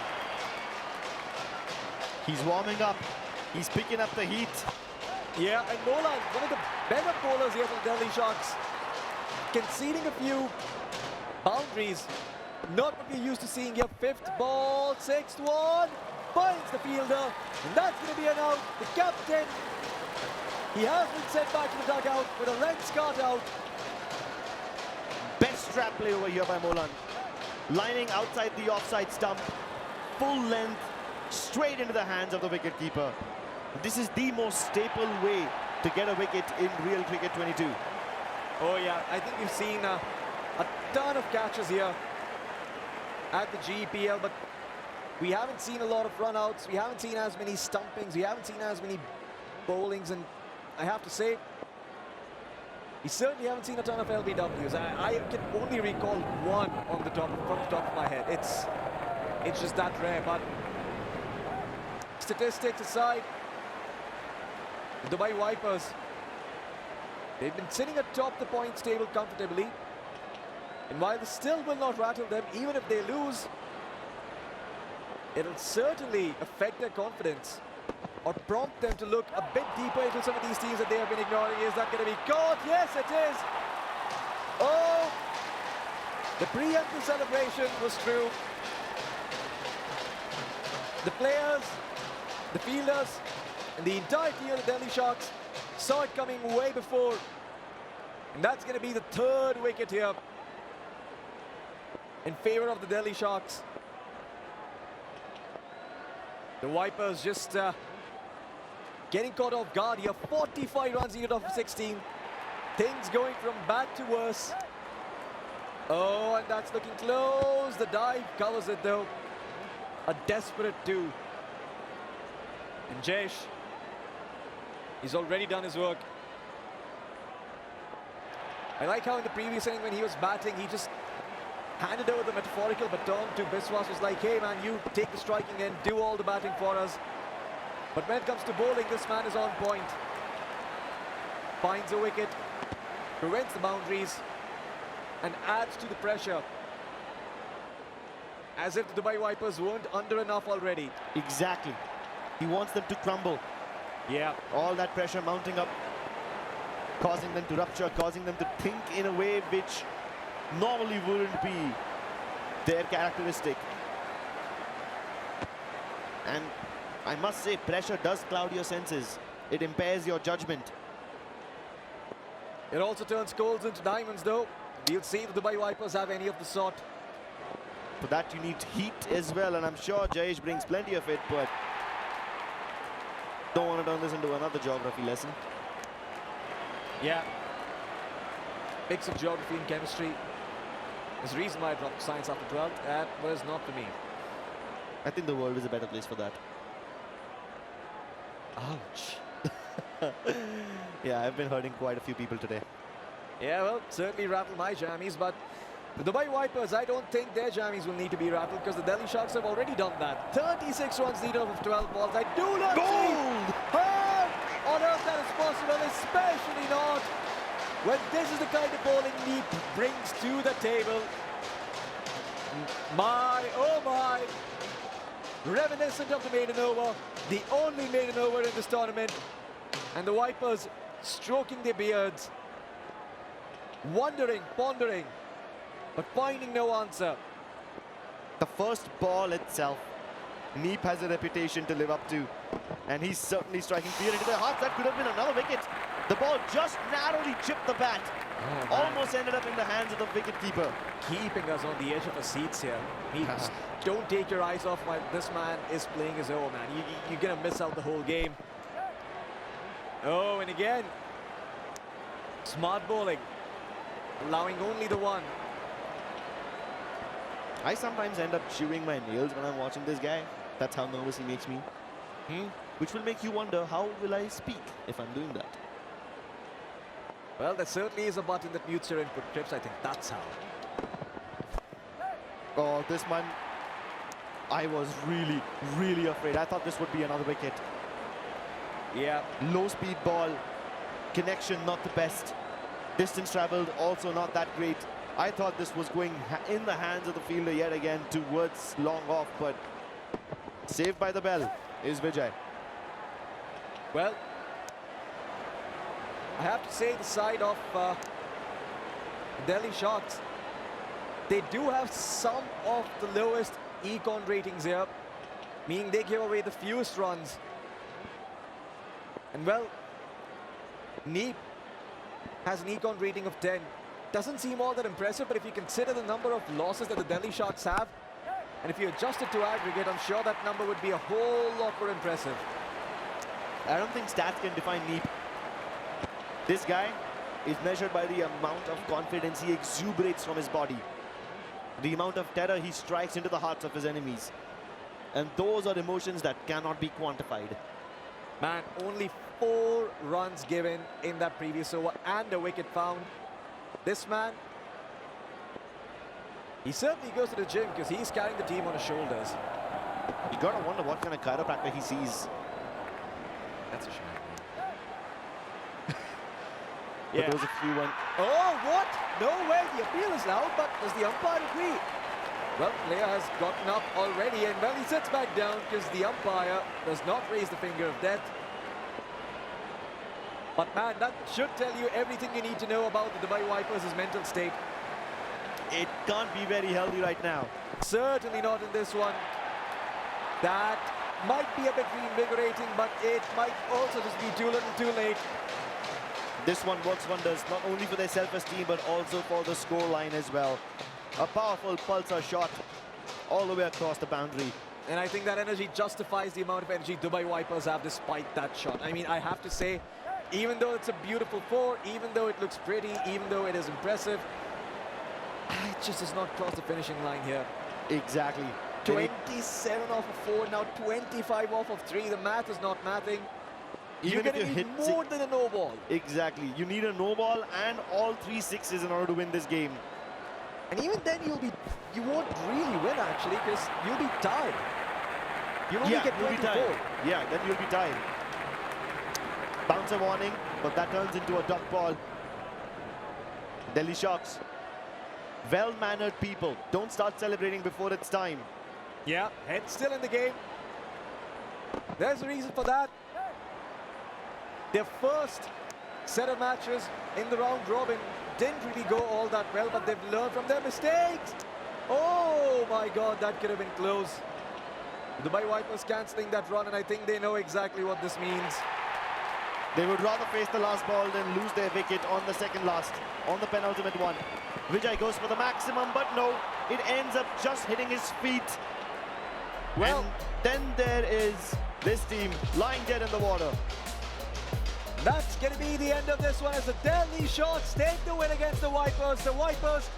He's warming up. He's picking up the heat. Yeah, and Molan, one of the better bowlers here from Delhi Sharks, conceding a few boundaries. Not what we're used to seeing here. 5th ball, 6th one, finds the fielder, and that's going to be an out. The captain, He has been sent back to the dugout with a red card out. Best trap play over here by Molan. Lining outside the offside stump. Full length, straight into the hands of the wicketkeeper. This is the most staple way to get a wicket in real cricket 22. Oh yeah, I think we've seen a ton of catches here at the GEPL, but we haven't seen a lot of run-outs. We haven't seen as many stumpings. We haven't seen as many bowlings, and I have to say, we certainly haven't seen a ton of LBWs. I can only recall one on the top, from the top of my head. It's just that rare, but statistics aside, the Dubai Vipers, they've been sitting atop the points table comfortably. And while this still will not rattle them, even if they lose, it'll certainly affect their confidence or prompt them to look a bit deeper into some of these teams that they have been ignoring. Is that going to be caught? Yes, it is. Oh, the preemptive celebration was true. The players, the fielders, and the entire team of the Delhi Sharks saw it coming way before. And that's going to be the third wicket here in favor of the Delhi Sharks. The Vipers just getting caught off guard here. 45 runs needed off of 16. Things going from bad to worse. Oh, and that's looking close. The dive covers it though. A desperate two. And Jayesh, he's already done his work. I like how in the previous inning when he was batting, he just handed over the metaphorical baton to Biswas. Was like, hey man, you take the striking end, do all the batting for us. But when it comes to bowling, this man is on point. Finds a wicket, prevents the boundaries, and adds to the pressure. As if the Dubai Vipers weren't under enough already. Exactly. He wants them to crumble. Yeah. All that pressure mounting up, causing them to rupture, causing them to think in a way which normally wouldn't be their characteristic. And I must say, pressure does cloud your senses. It impairs your judgment. It also turns coals into diamonds though. We'll see if the Dubai Vipers have any of the sort. For that you need heat as well, and I'm sure Jayesh brings plenty of it, but don't want to turn this into another geography lesson. Yeah. Mix of geography and chemistry. There's a reason why I dropped science after 12. That was not for me. I think the world is a better place for that. Ouch. Yeah, I've been hurting quite a few people today. Yeah, well, certainly rattled my jammies, but the Dubai Vipers, I don't think their jammies will need to be rattled because the Delhi Sharks have already done that. 36 runs needed off of 12 balls. I do not see how on earth that is possible, especially not when this is the kind of bowling Neep brings to the table. My, oh my. Reminiscent of the maiden over, the only maiden over in this tournament. And the Vipers stroking their beards, wondering, pondering, but finding no answer. The first ball itself, Neep has a reputation to live up to, and he's certainly striking fear into their hearts. That could have been another wicket. The ball just narrowly chipped the bat. Oh, almost ended up in the hands of the wicketkeeper. Keeping us on the edge of our seats here. Don't take your eyes off while this man is playing his own, man. You're going to miss out the whole game. Oh, and again, smart bowling, allowing only the one. I sometimes end up chewing my nails when I'm watching this guy. That's how nervous he makes me. Which will make you wonder, how will I speak if I'm doing that? Well, there certainly is a button that mutes your input trips. I think that's how. Oh, this one, I was really, really afraid. I thought this would be another wicket. Yeah. Low speed ball, connection not the best. Distance traveled also not that great. I thought this was going in the hands of the fielder yet again towards long off, but saved by the bell is Vijay. Well, I have to say the side of Delhi Sharks, they do have some of the lowest econ ratings here, meaning they give away the fewest runs. And well, Neep has an econ rating of 10. Doesn't seem all that impressive, but if you consider the number of losses that the Delhi Sharks have, and if you adjust it to aggregate, I'm sure that number would be a whole lot more impressive. I don't think stats can define Neep. This guy is measured by the amount of confidence he exuberates from his body, the amount of terror he strikes into the hearts of his enemies. And those are emotions that cannot be quantified. Man, only 4 runs given in that previous over and a wicket found. This man, he certainly goes to the gym because he's carrying the team on his shoulders. You gotta wonder what kind of chiropractor he sees. That's a shame. Yeah. Those a few one. Oh, what? No way. The appeal is loud, but does the umpire agree? Well, player has gotten up already, and well, he sits back down because the umpire does not raise the finger of death. But man, that should tell you everything you need to know about the Dubai Vipers' mental state. It can't be very healthy right now. Certainly not in this one. That might be a bit reinvigorating, but it might also just be too little too late. This one works wonders, not only for their self-esteem, but also for the scoreline as well. A powerful pulsar shot all the way across the boundary. And I think that energy justifies the amount of energy Dubai Vipers have despite that shot. I mean, I have to say, even though it's a beautiful 4, even though it looks pretty, even though it is impressive, it just does not cross the finishing line here. Exactly. 27 off of 4, now 25 off of 3. The math is not mathing. You're going to need more than a no ball. Exactly. You need a no ball and all 3 sixes in order to win this game. And even then you won't really win actually, because you'll be tied. You'll only get 24. Yeah, then you'll be tied. Bouncer warning, but that turns into a duck ball. Delhi Sharks, well-mannered people. Don't start celebrating before it's time. Yeah, head still in the game. There's a reason for that. Their first set of matches in the round robin didn't really go all that well, but they've learned from their mistakes. Oh my God, that could have been close. The Dubai Vipers cancelling that run, and I think they know exactly what this means. They would rather face the last ball than lose their wicket on the second last, on the penultimate one. Vijay goes for the maximum, but no, it ends up just hitting his feet. Well, and then there is this team lying dead in the water. That's going to be the end of this one as the Delhi Sharks take the win against the Vipers. The Vipers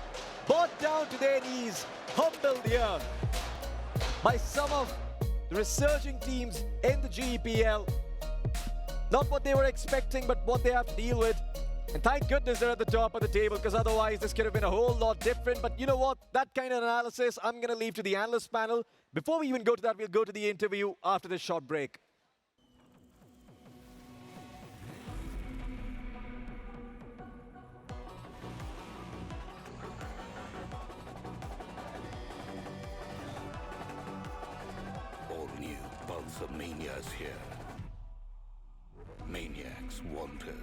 brought down to their knees, humbled here by some of the resurging teams in the GEPL. Not what they were expecting, but what they have to deal with. And thank goodness they're at the top of the table, because otherwise this could have been a whole lot different. But you know what? That kind of analysis I'm going to leave to the analyst panel. Before we even go to that, we'll go to the interview after this short break. All new Pulsar Mania is here. Maniacs wanted.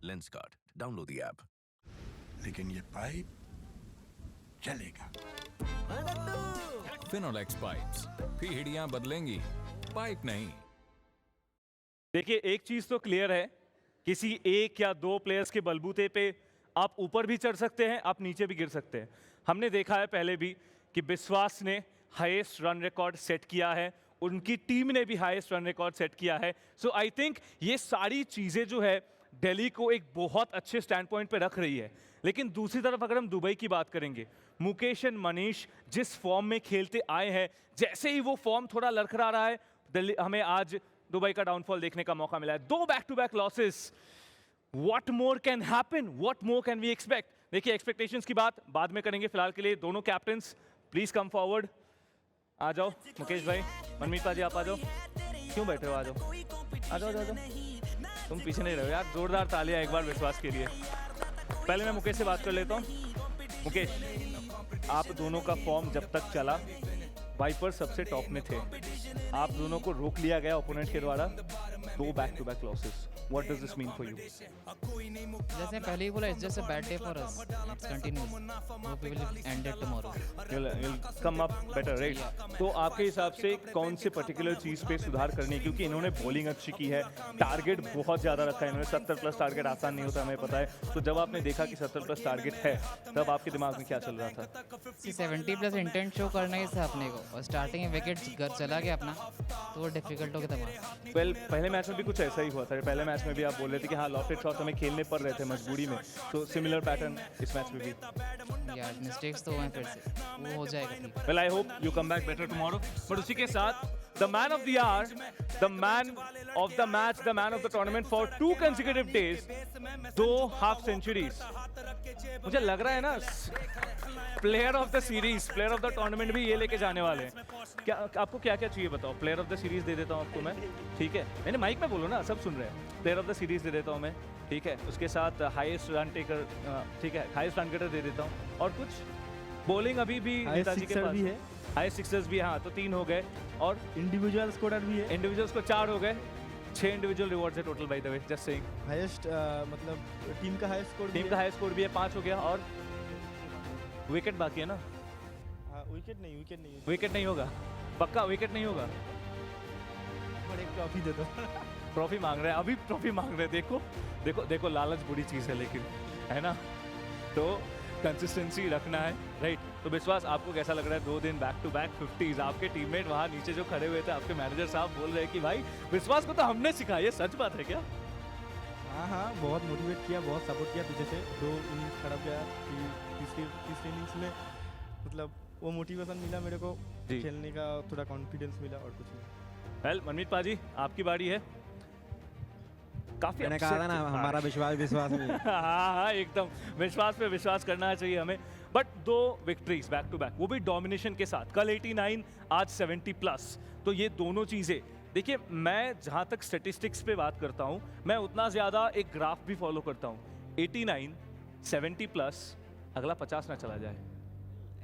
Lenskart. Download the app. लेकिन ये pipe चलेगा। Finolex pipes, पीढ़ियां बदलेंगी, pipe नहीं। देखिए, एक चीज तो clear है, किसी एक या दो प्लेयर्स के बलबूते पे आप ऊपर भी चढ़ सकते हैं, आप नीचे भी गिर सकते हैं। हमने देखा है पहले भी कि विश्वास ने हाईएस्ट रन रिकॉर्ड सेट किया है, उनकी टीम ने भी हाईएस्ट रन रिकॉर्ड सेट किया है। सो आई थिंक ये सारी चीजें जो है दिल्ली को एक बहुत अच्छे स्टैंड पॉइंट पे रख रही है। लेकिन दूसरी तरफ अगर हम दुबई की बात करेंगे, मुकेश एंड मनीष जिस फॉर्म में खेलते आए हैं, जैसे ही वो फॉर्म थोड़ा लड़खड़ा रहा है, दिल्ली हमें आज दुबई का डाउनफॉल देखने का मौका मिला है। 2 back to back losses, what more can happen, what more can we expect. देखिए, एक्सपेक्टेशंस की बात बाद में करेंगे, फिलहाल के लिए दोनों कैप्टन्स प्लीज कम फॉरवर्ड। आ जाओ मुकेश भाई, मनमीत पाजी आप आ जाओ। क्यों बैठे हो, आ जाओ आ जाओ आ जाओ। तुम पीछे नहीं रहो यार, जोरदार तालियां एक बार विश्वास के लिए। पहले मैं मुकेश से बात कर लेता हूँ। मुकेश, आप दोनों का फॉर्म जब तक चला, वाइपर सबसे टॉप में थे, आप दोनों को रोक लिया गया ओपोनेंट के द्वारा, 2 back to back losses. What does this mean for you? जैसे पहले ही बोला, it's just a bad day for us. It's continuous. Hope we will end it tomorrow. You'll come up better, right? तो आपके हिसाब से कौन से पर्टिकुलर चीज़ पे सुधार करनी है, क्योंकि इन्होंने बॉलिंग अच्छी की है, टारगेट बहुत ज़्यादा रखा है इन्होंने, 70 प्लस टारगेट आसान नहीं होता, हमें पता है। तो जब आपने देखा कि 70 प्लस टारगेट है, तब आपके दिमाग में क्या चल रहा था? 70 प्लस इंटेंट शो करना ही था अपने को, और स्टार्टिंग में विकेट घर चला गया अपना, तो वो डिफिकल्ट हो गया था। वेल, पहले मैच में भी कुछ ऐसा ही हुआ था। पहले मैच में भी आप बोल रहे थे कि हाँ लॉफ्टेड शॉट हमें खेलने पड़ रहे थे मजबूरी में, तो सिमिलर पैटर्न इस मैच में भी। यार मिस्टेक्स तो हुए फिर से, वो हो जाएगा ठीक। Well, I hope you come back better tomorrow. But उसी के साथ the man of the hour, the man of the match, the man of the tournament for 2 consecutive days, 2 half centuries. मुझे लग रहा है ना player of the series, player of the tournament भी ये लेके जाने वाले हैं। क्या आपको क्या क्या चाहिए बताओ? प्लेयर ऑफ द सीरीज दे देता हूँ आपको मैं, ठीक है? मैंने माइक में बोलो ना, सब सुन रहे हैं। प्लेयर ऑफ द सीरीज दे देता हूँ मैं, ठीक है? उसके साथ हाईएस्ट रन टेकर, ठीक है, हाईएस्ट रन गेटर दे देता हूँ, और कुछ बॉलिंग अभी भी नेताजी के पास भी है, हाईएस्ट सिक्सर्स भी, हाँ, तो 3 हो गए, और इंडिविजुअल स्कोरर भी है। इंडिविजुअल्स को 4 हो गए, 6 इंडिविजुअल रिवॉर्ड्स है total, by the way, just saying. Highest मतलब टीम का हाईएस्ट स्कोर, टीम का हाईएस्ट स्कोर भी है, 5 हो गया, और विकेट बाकी है ना? विकेट नहीं विकेट नहीं होगा, पक्का विकेट नहीं होगा। और एक ट्रॉफी दे दो। ट्रॉफी मांग रहे हैं, अभी ट्रॉफी मांग रहे हैं। देखो देखो देखो, लालच बुरी चीज़ है, लेकिन है ना, तो कंसिस्टेंसी रखना है, राइट? तो विश्वास, आपको कैसा लग रहा है 2 दिन बैक टू बैक 50s? आपके टीममेट वहाँ नीचे जो खड़े हुए थे, आपके मैनेजर साहब बोल रहे हैं कि भाई विश्वास को तो हमने सिखाया, ये सच बात है क्या? हाँ, बहुत मोटिवेट किया, बहुत सपोर्ट किया पीछे से। 2 इनिंग्स खराब गया, तीसरी इनिंग्स में मतलब वो मोटिवेशन मिला मेरे को, खेलने का थोड़ा कॉन्फिडेंस मिला, और कुछ नहीं। वेल, मनमीत पाजी, आपकी बारी है। काफी मैंने कहा था ना, हमारा विश्वास में। हाँ, एकदम विश्वास पे विश्वास करना चाहिए हमें। But 2 victories back to back, वो भी डोमिनेशन के साथ। कल 89, आज 70 प्लस, तो ये दोनों चीज़ें देखिए, मैं जहाँ तक स्टेटिस्टिक्स पे बात करता हूँ, मैं उतना ज़्यादा एक ग्राफ भी फॉलो करता हूँ। 89, 70 प्लस, अगला 50 ना चला जाए।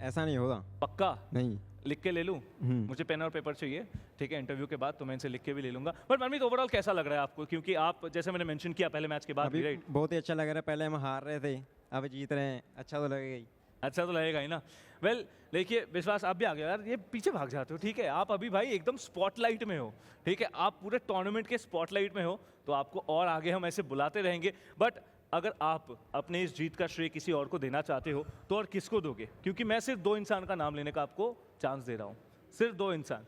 ऐसा नहीं होगा, पक्का नहीं। लिख के ले लूँ? मुझे पेन और पेपर चाहिए, ठीक है? इंटरव्यू के बाद तो मैं इनसे लिख के भी ले लूँगा। बट मनमीत, ओवरऑल कैसा लग रहा है आपको? क्योंकि आप, जैसे मैंने मेंशन किया पहले मैच के बाद, राइट? बहुत ही अच्छा लग रहा है। पहले हम हार रहे थे, अब जीत रहे हैं, अच्छा तो लगेगा ही। अच्छा तो लगेगा ही ना। वेल, देखिए विश्वास, आप भी आ गए यार, ये पीछे भाग जाते हो, ठीक है? आप अभी भाई एकदम स्पॉटलाइट में हो, ठीक है? आप पूरे टूर्नामेंट के स्पॉटलाइट में हो, तो आपको और आगे हम ऐसे बुलाते रहेंगे। बट अगर आप अपने इस जीत का श्रेय किसी और को देना चाहते हो, तो और किसको दोगे? क्योंकि मैं सिर्फ 2 इंसान का नाम लेने का आपको चांस दे रहा हूँ, सिर्फ 2 इंसान।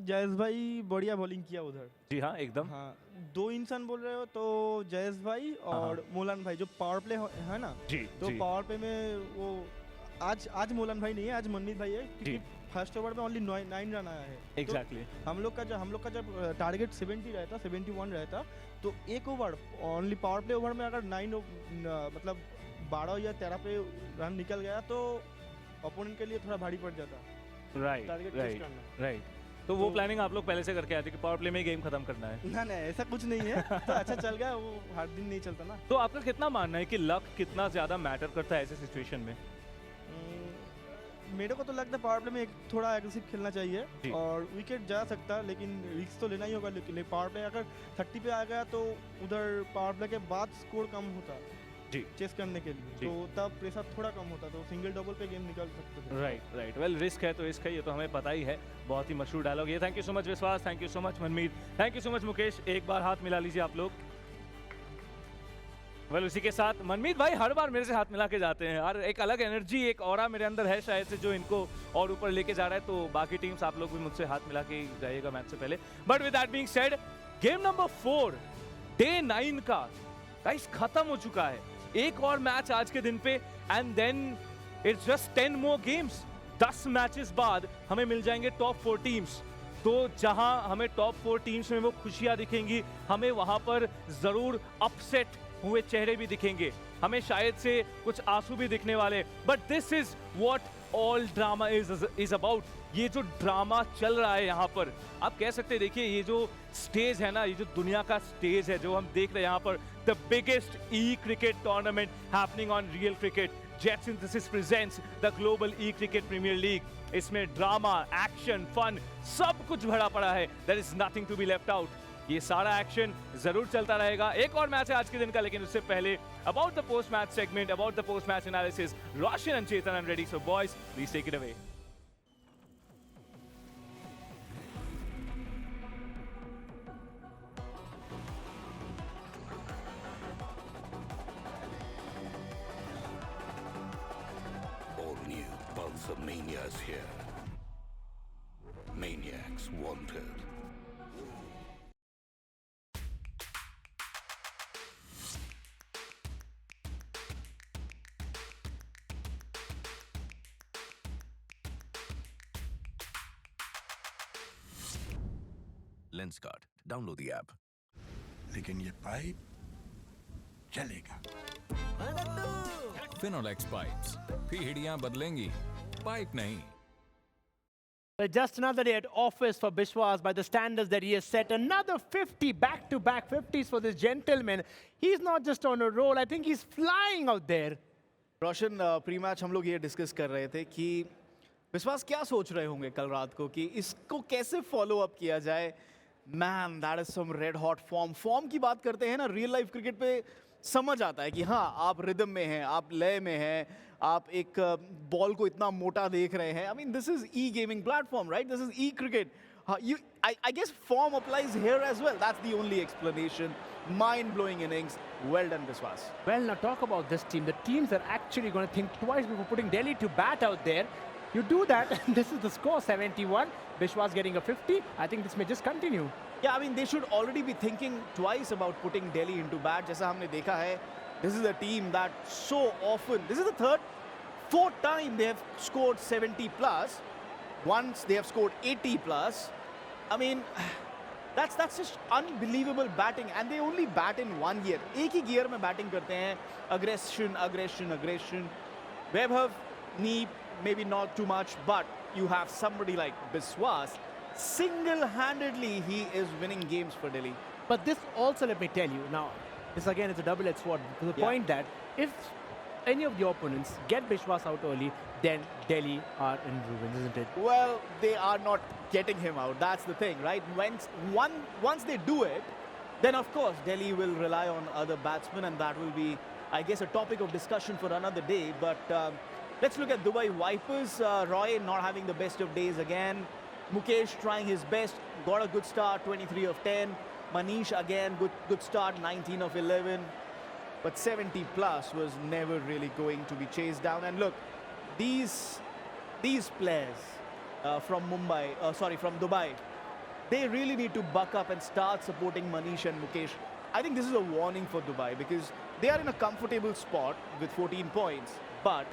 जयेश भाई बढ़िया बॉलिंग किया उधर। जी हाँ, एकदम। हाँ, 2 इंसान बोल रहे हो तो जयेश भाई और मोलान भाई, जो पावर प्ले है ना, जी, तो जी। पावर प्ले में वो आज मोलान भाई नहीं है, आज मनमीत भाई है, क्योंकि फर्स्ट ओवर में ओनली 9 रन आया है। एग्जैक्टली। तो हम लोग का जब टारगेट 70 रहता, 71 रहता, तो एक over only power play over में अगर 9 मतलब 12 या 13 पे रन निकल गया, तो ओपोनेंट के लिए थोड़ा भारी पड़ जाता। राइट। तो वो प्लानिंग आप लोग पहले से करके आए थे कि पावर प्ले में ही गेम खत्म करना है? ना, ऐसा कुछ नहीं है। तो अच्छा चल गया, वो हर दिन नहीं चलता ना। तो आपका कितना मानना है कि लक कितना ज़्यादा मैटर करता है ऐसे सिचुएशन में? मेरे को तो लगता है पावर प्ले में थोड़ा एग्रेसिव खेलना चाहिए, और विकेट जा सकता है, लेकिन रिस्क तो लेना ही होगा। लेकिन पावर प्ले अगर 30 पे आ गया, तो उधर पावर प्ले के बाद स्कोर कम होता जी, चेस करने के लिए, तो तब प्रेशर थोड़ा कम होता, तो सिंगल डबल पे गेम निकल सकते थे। राइट। वेल, रिस्क है तो रिस्क है, ये तो हमें पता ही है। बहुत ही मशहूर डायलॉग ये। थैंक यू सो मच विश्वास, thank you so much Manmeet, thank you so much Mukesh. एक बार हाथ मिला लीजिए आप लोग। वेल, उसी के साथ मनमीत भाई हर बार मेरे से हाथ मिला के जाते हैं यार, एक अलग एनर्जी, एक ऑरा मेरे अंदर है शायद से, जो इनको और ऊपर लेके जा रहा है। तो बाकी टीम्स, आप लोग भी मुझसे हाथ मिला के जाइएगा मैच से पहले। But with that being said, game number 4 day 9 का गाइस खत्म हो चुका है। एक और मैच आज के दिन पे, and then it's just 10 more games. 10 matches बाद हमें मिल जाएंगे टॉप 4 टीम्स। तो जहां हमें टॉप 4 टीम्स में वो खुशियां दिखेंगी, हमें वहां पर जरूर अपसेट हुए चेहरे भी दिखेंगे, हमें शायद से कुछ आंसू भी दिखने वाले। But this is what all drama is about. ये जो ड्रामा चल रहा है यहाँ पर, आप कह सकते हैं, देखिए ये जो स्टेज है ना, ये जो दुनिया का स्टेज है जो हम देख रहे हैं यहाँ पर, the biggest E cricket tournament happening on real cricket, JetSynthesys presents the Global E-Cricket Premier League. इसमें ड्रामा, एक्शन, फन सब कुछ भरा पड़ा है। There is nothing to be left out. ये सारा एक्शन जरूर चलता रहेगा। एक और मैच है आज के दिन का, लेकिन उससे पहले about the post match segment, about the post match analysis, Roshan and Chetan and ready, so boys please take it away. All new Pulsar Mania's here. Maniacs wanted. Lenskart. Download the app. लेकिन ये पाइप चलेगा। Finolex pipes, पीढ़ियां बदलेंगी, pipe नहीं। But just another day at office for Biswas by the standards that he has set. Another 50 back-to-back 50s for this gentleman. He's not just on a roll. I think he's flying out there. Roshan, pre match हम लोग ये discuss कर रहे थे कि विश्वास क्या सोच रहे होंगे कल रात को कि इसको कैसे फॉलो अप किया जाए। Man, that is some red hot form की बात करते हैं ना, रियल लाइफ क्रिकेट पे समझ आता है कि हाँ, आप रिदम में हैं, आप लय में हैं, आप एक बॉल को इतना मोटा देख रहे हैं। I mean, this is E gaming platform, right? This is E cricket. I guess form applies here as well. That's the only explanation. Mind-blowing innings. Well done, Biswas. Well, now talk about this team. The teams are actually going to think twice before putting Delhi to bat out there. You do that, and this is the score, 71. Biswas getting a 50. I think this may just continue. Yeah, I mean, they should already be thinking twice about putting Delhi into bat. जैसा हमने देखा है, this is a team that so often, this is the fourth time they have scored 70 plus. Once they have scored 80 plus. I mean, that's just unbelievable batting, and they only bat in one gear. एक ही gear में batting करते हैं. Aggression. Vaibhav, knee, maybe not too much, but you have somebody like Biswas. Single-handedly, he is winning games for Delhi. But this also, let me tell you, now, this again is a double-edged sword to the point that if any of the opponents get Biswas out early, then Delhi are in ruins, isn't it? Well, they are not getting him out. That's the thing, right? Once they do it, then of course Delhi will rely on other batsmen, and that will be, I guess, a topic of discussion for another day. But let's look at Dubai Vipers. Roy not having the best of days again. Mukesh trying his best, got a good start, 23 of 10. Manish again, good start, 19 of 11. But 70 plus was never really going to be chased down. And look, these players from Dubai, they really need to buck up and start supporting Manish and Mukesh. I think this is a warning for Dubai because they are in a comfortable spot with 14 points. But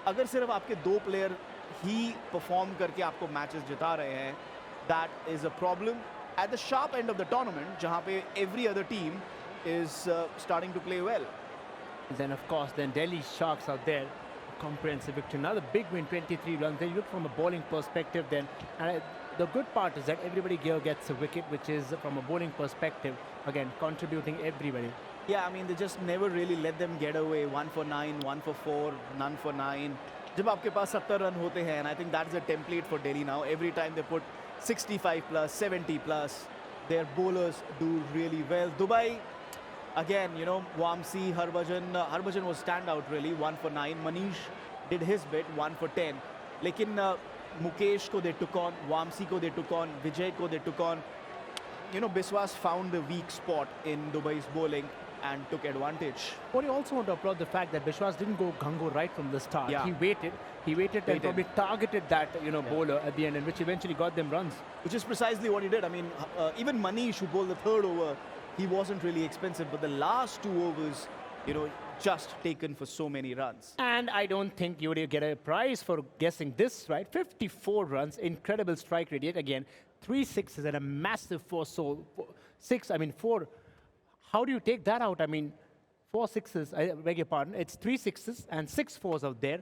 अगर सिर्फ आपके दो player ही perform करके आपको matches जिता रहे हैं, that is a problem. At the sharp end of the tournament, जहाँ पे every other team is starting to play well. Then of course, then Delhi Sharks out there, comprehensive victory. Another big win, 23 runs. Then you look from a bowling perspective then, and the good part is that everybody here gets a wicket, which is from a bowling perspective, again, contributing everybody. Yeah, I mean, they just never really let them get away. 1 for 9, 1 for 4, none for 9. जब आपके पास 70 run होते हैं, and I think that's a template for Delhi now. Every time they put 65 plus, 70 plus, their bowlers do really well. Dubai, again, you know, Wamsi, Harbhajan was standout really, 1 for 9. Manish did his bit, 1 for 10. लेकिन Mukesh ko they took on, Wamsi ko they took on, Vijay ko they took on. You know, Biswas found the weak spot in Dubai's bowling and took advantage. But you also want to applaud the fact that Biswas didn't go gung-ho right from the start. Yeah. He waited and probably targeted that, bowler at the end, and which eventually got them runs. Which is precisely what he did. I mean, even Manish, who bowled the third over, he wasn't really expensive, but the last 2 overs, just taken for so many runs. And I don't think you would get a prize for guessing this, right? 54 runs, incredible strike rate. Yet again, 3 sixes and a massive 4. So 4. How do you take that out? I mean, 4 sixes, I beg your pardon. It's 3 sixes and 6 fours out there.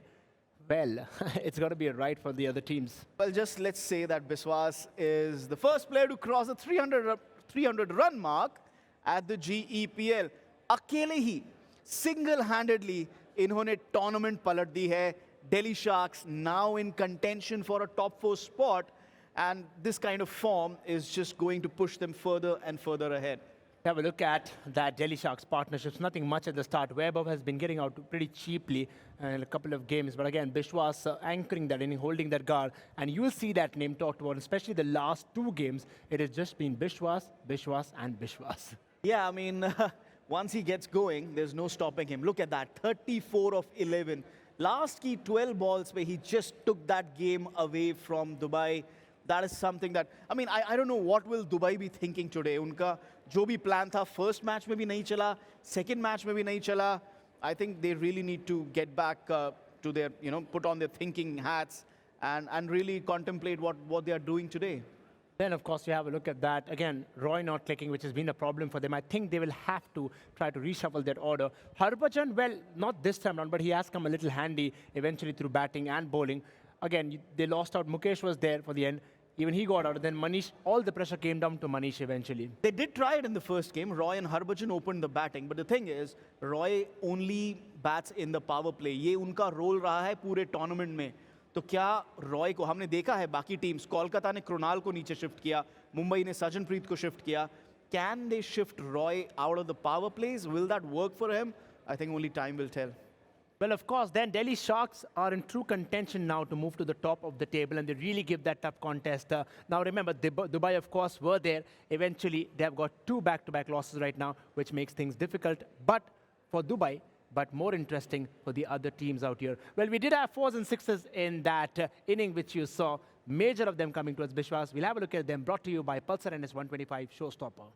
Well, it's got to be a right for the other teams. Well, just let's say that Biswas is the first player to cross the 300 run mark at the GEPL. अकेले ही, single-handedly, इन्होंने tournament पलट दी है. Delhi Sharks now in contention for a top 4 spot. And this kind of form is just going to push them further and further ahead. Have a look at that Delhi Sharks partnerships. Nothing much at the start. Vaibhav has been getting out pretty cheaply in a couple of games. But again, Bishwas anchoring that inning, holding that guard. And you will see that name talked about, especially the last two games. It has just been Bishwas, Bishwas, and Bishwas. Yeah, I mean, once he gets going, there's no stopping him. Look at that, 34 of 11. Last key 12 balls where he just took that game away from Dubai. That is something that, I mean, I don't know what will Dubai be thinking today. Unka जो भी plan था, first match में भी नहीं चला, second match में भी नहीं चला. I think they really need to get back to their, put on their thinking hats and really contemplate what they are doing today. Then, of course, you have a look at that. Again, Roy not clicking, which has been a problem for them. I think they will have to try to reshuffle that order. Harbhajan, well, not this time around, but he has come a little handy eventually through batting and bowling. Again, they lost out. Mukesh was there for the end. Even he got out. And then Manish, all the pressure came down to Manish eventually. They did try it in the first game. Roy and Harbhajan opened the batting. But the thing is, Roy only bats in the power play. ये उनका role रहा है पूरे tournament में. तो क्या रॉय को हमने देखा है बाकी टीम्स कोलकाता ने कृणाल को नीचे शिफ्ट किया मुंबई ने सजनप्रीत को शिफ्ट किया can they shift Roy out of the power place will that work for him I think only time will tell Well, of course, then Delhi Sharks are in true contention now to move to the top of the table, and they really give that tough contest. Now, remember, Dubai, of course, were there. Eventually, they have got 2 back-to-back losses right now, which makes things difficult. But for Dubai, but more interesting for the other teams out here. Well, we did have 4s and 6s in that inning, which you saw. Major of them coming towards Bishwas. We'll have a look at them, brought to you by Pulsar NS125 Showstopper.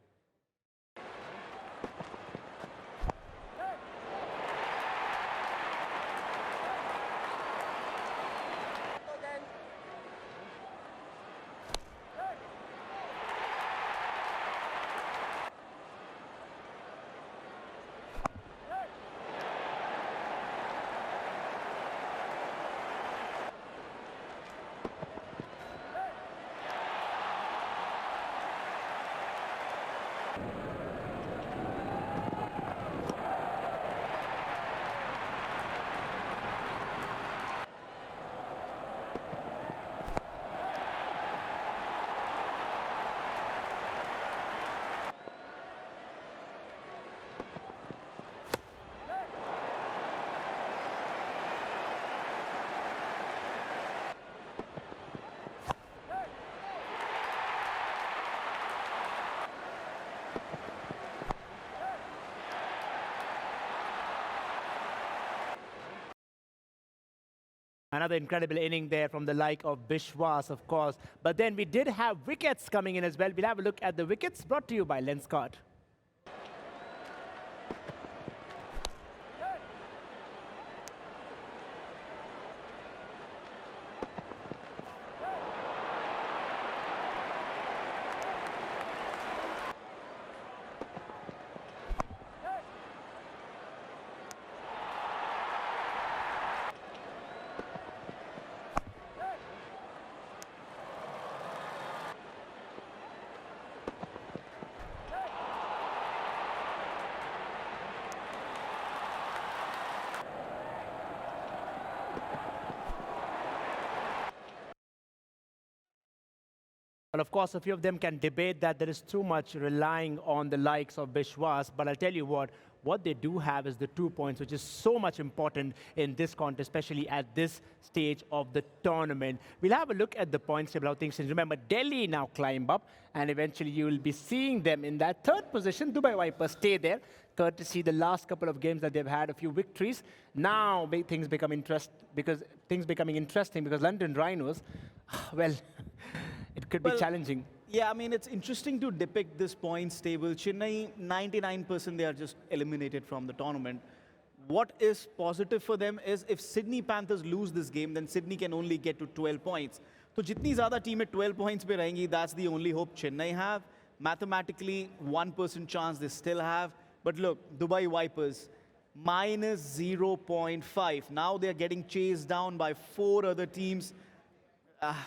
Another incredible inning there from the like of Bishwas, of course. But then we did have wickets coming in as well. We'll have a look at the wickets brought to you by Lenskart. Well, of course, a few of them can debate that there is too much relying on the likes of Bishwas, but I'll tell you what they do have is the 2 points, which is so much important in this contest, especially at this stage of the tournament. We'll have a look at the points table, how things change. Remember, Delhi now climb up, and eventually you will be seeing them in that 3rd position. Dubai Vipers stay there, courtesy the last couple of games that they've had, a few victories. Now things becoming interesting because London Rhinos, well, it could be challenging. Yeah, I mean, it's interesting to depict this points table. Chennai, 99% they are just eliminated from the tournament. What is positive for them is if Sydney Panthers lose this game, then Sydney can only get to 12 points. So jitni zyada team at 12 points pe rahengi, that's the only hope Chennai have. Mathematically, 1% chance they still have. But look, Dubai Vipers, minus 0.5. Now they're getting chased down by 4 other teams.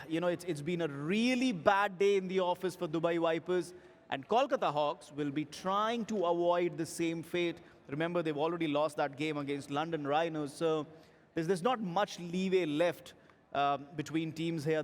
It's been a really bad day in the office for Dubai Vipers, and Kolkata Hawks will be trying to avoid the same fate. Remember, they've already lost that game against London Rhinos, so there's not much leeway left between teams here.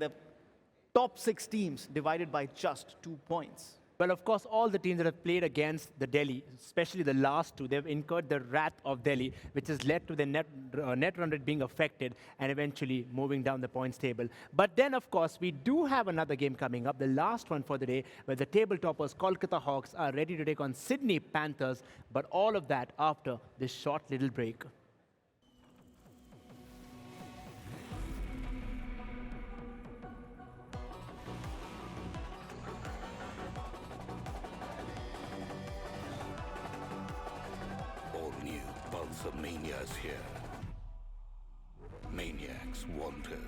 top 6 teams divided by just 2 points. Well, of course, all the teams that have played against the Delhi, especially the last two, they've incurred the wrath of Delhi, which has led to the net run rate being affected and eventually moving down the points table. But then, of course, we do have another game coming up, the last one for the day, where the table toppers, Kolkata Hawks, are ready to take on Sydney Panthers. But all of that after this short little break. Pulsar Mania is here. Maniacs wanted.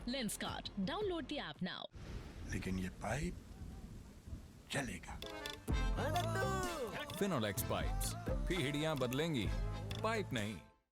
Lenskart. Download the app now. लेकिन ये pipe चलेगा। Finolex pipes, पीढ़ियां बदलेंगी, pipe नहीं।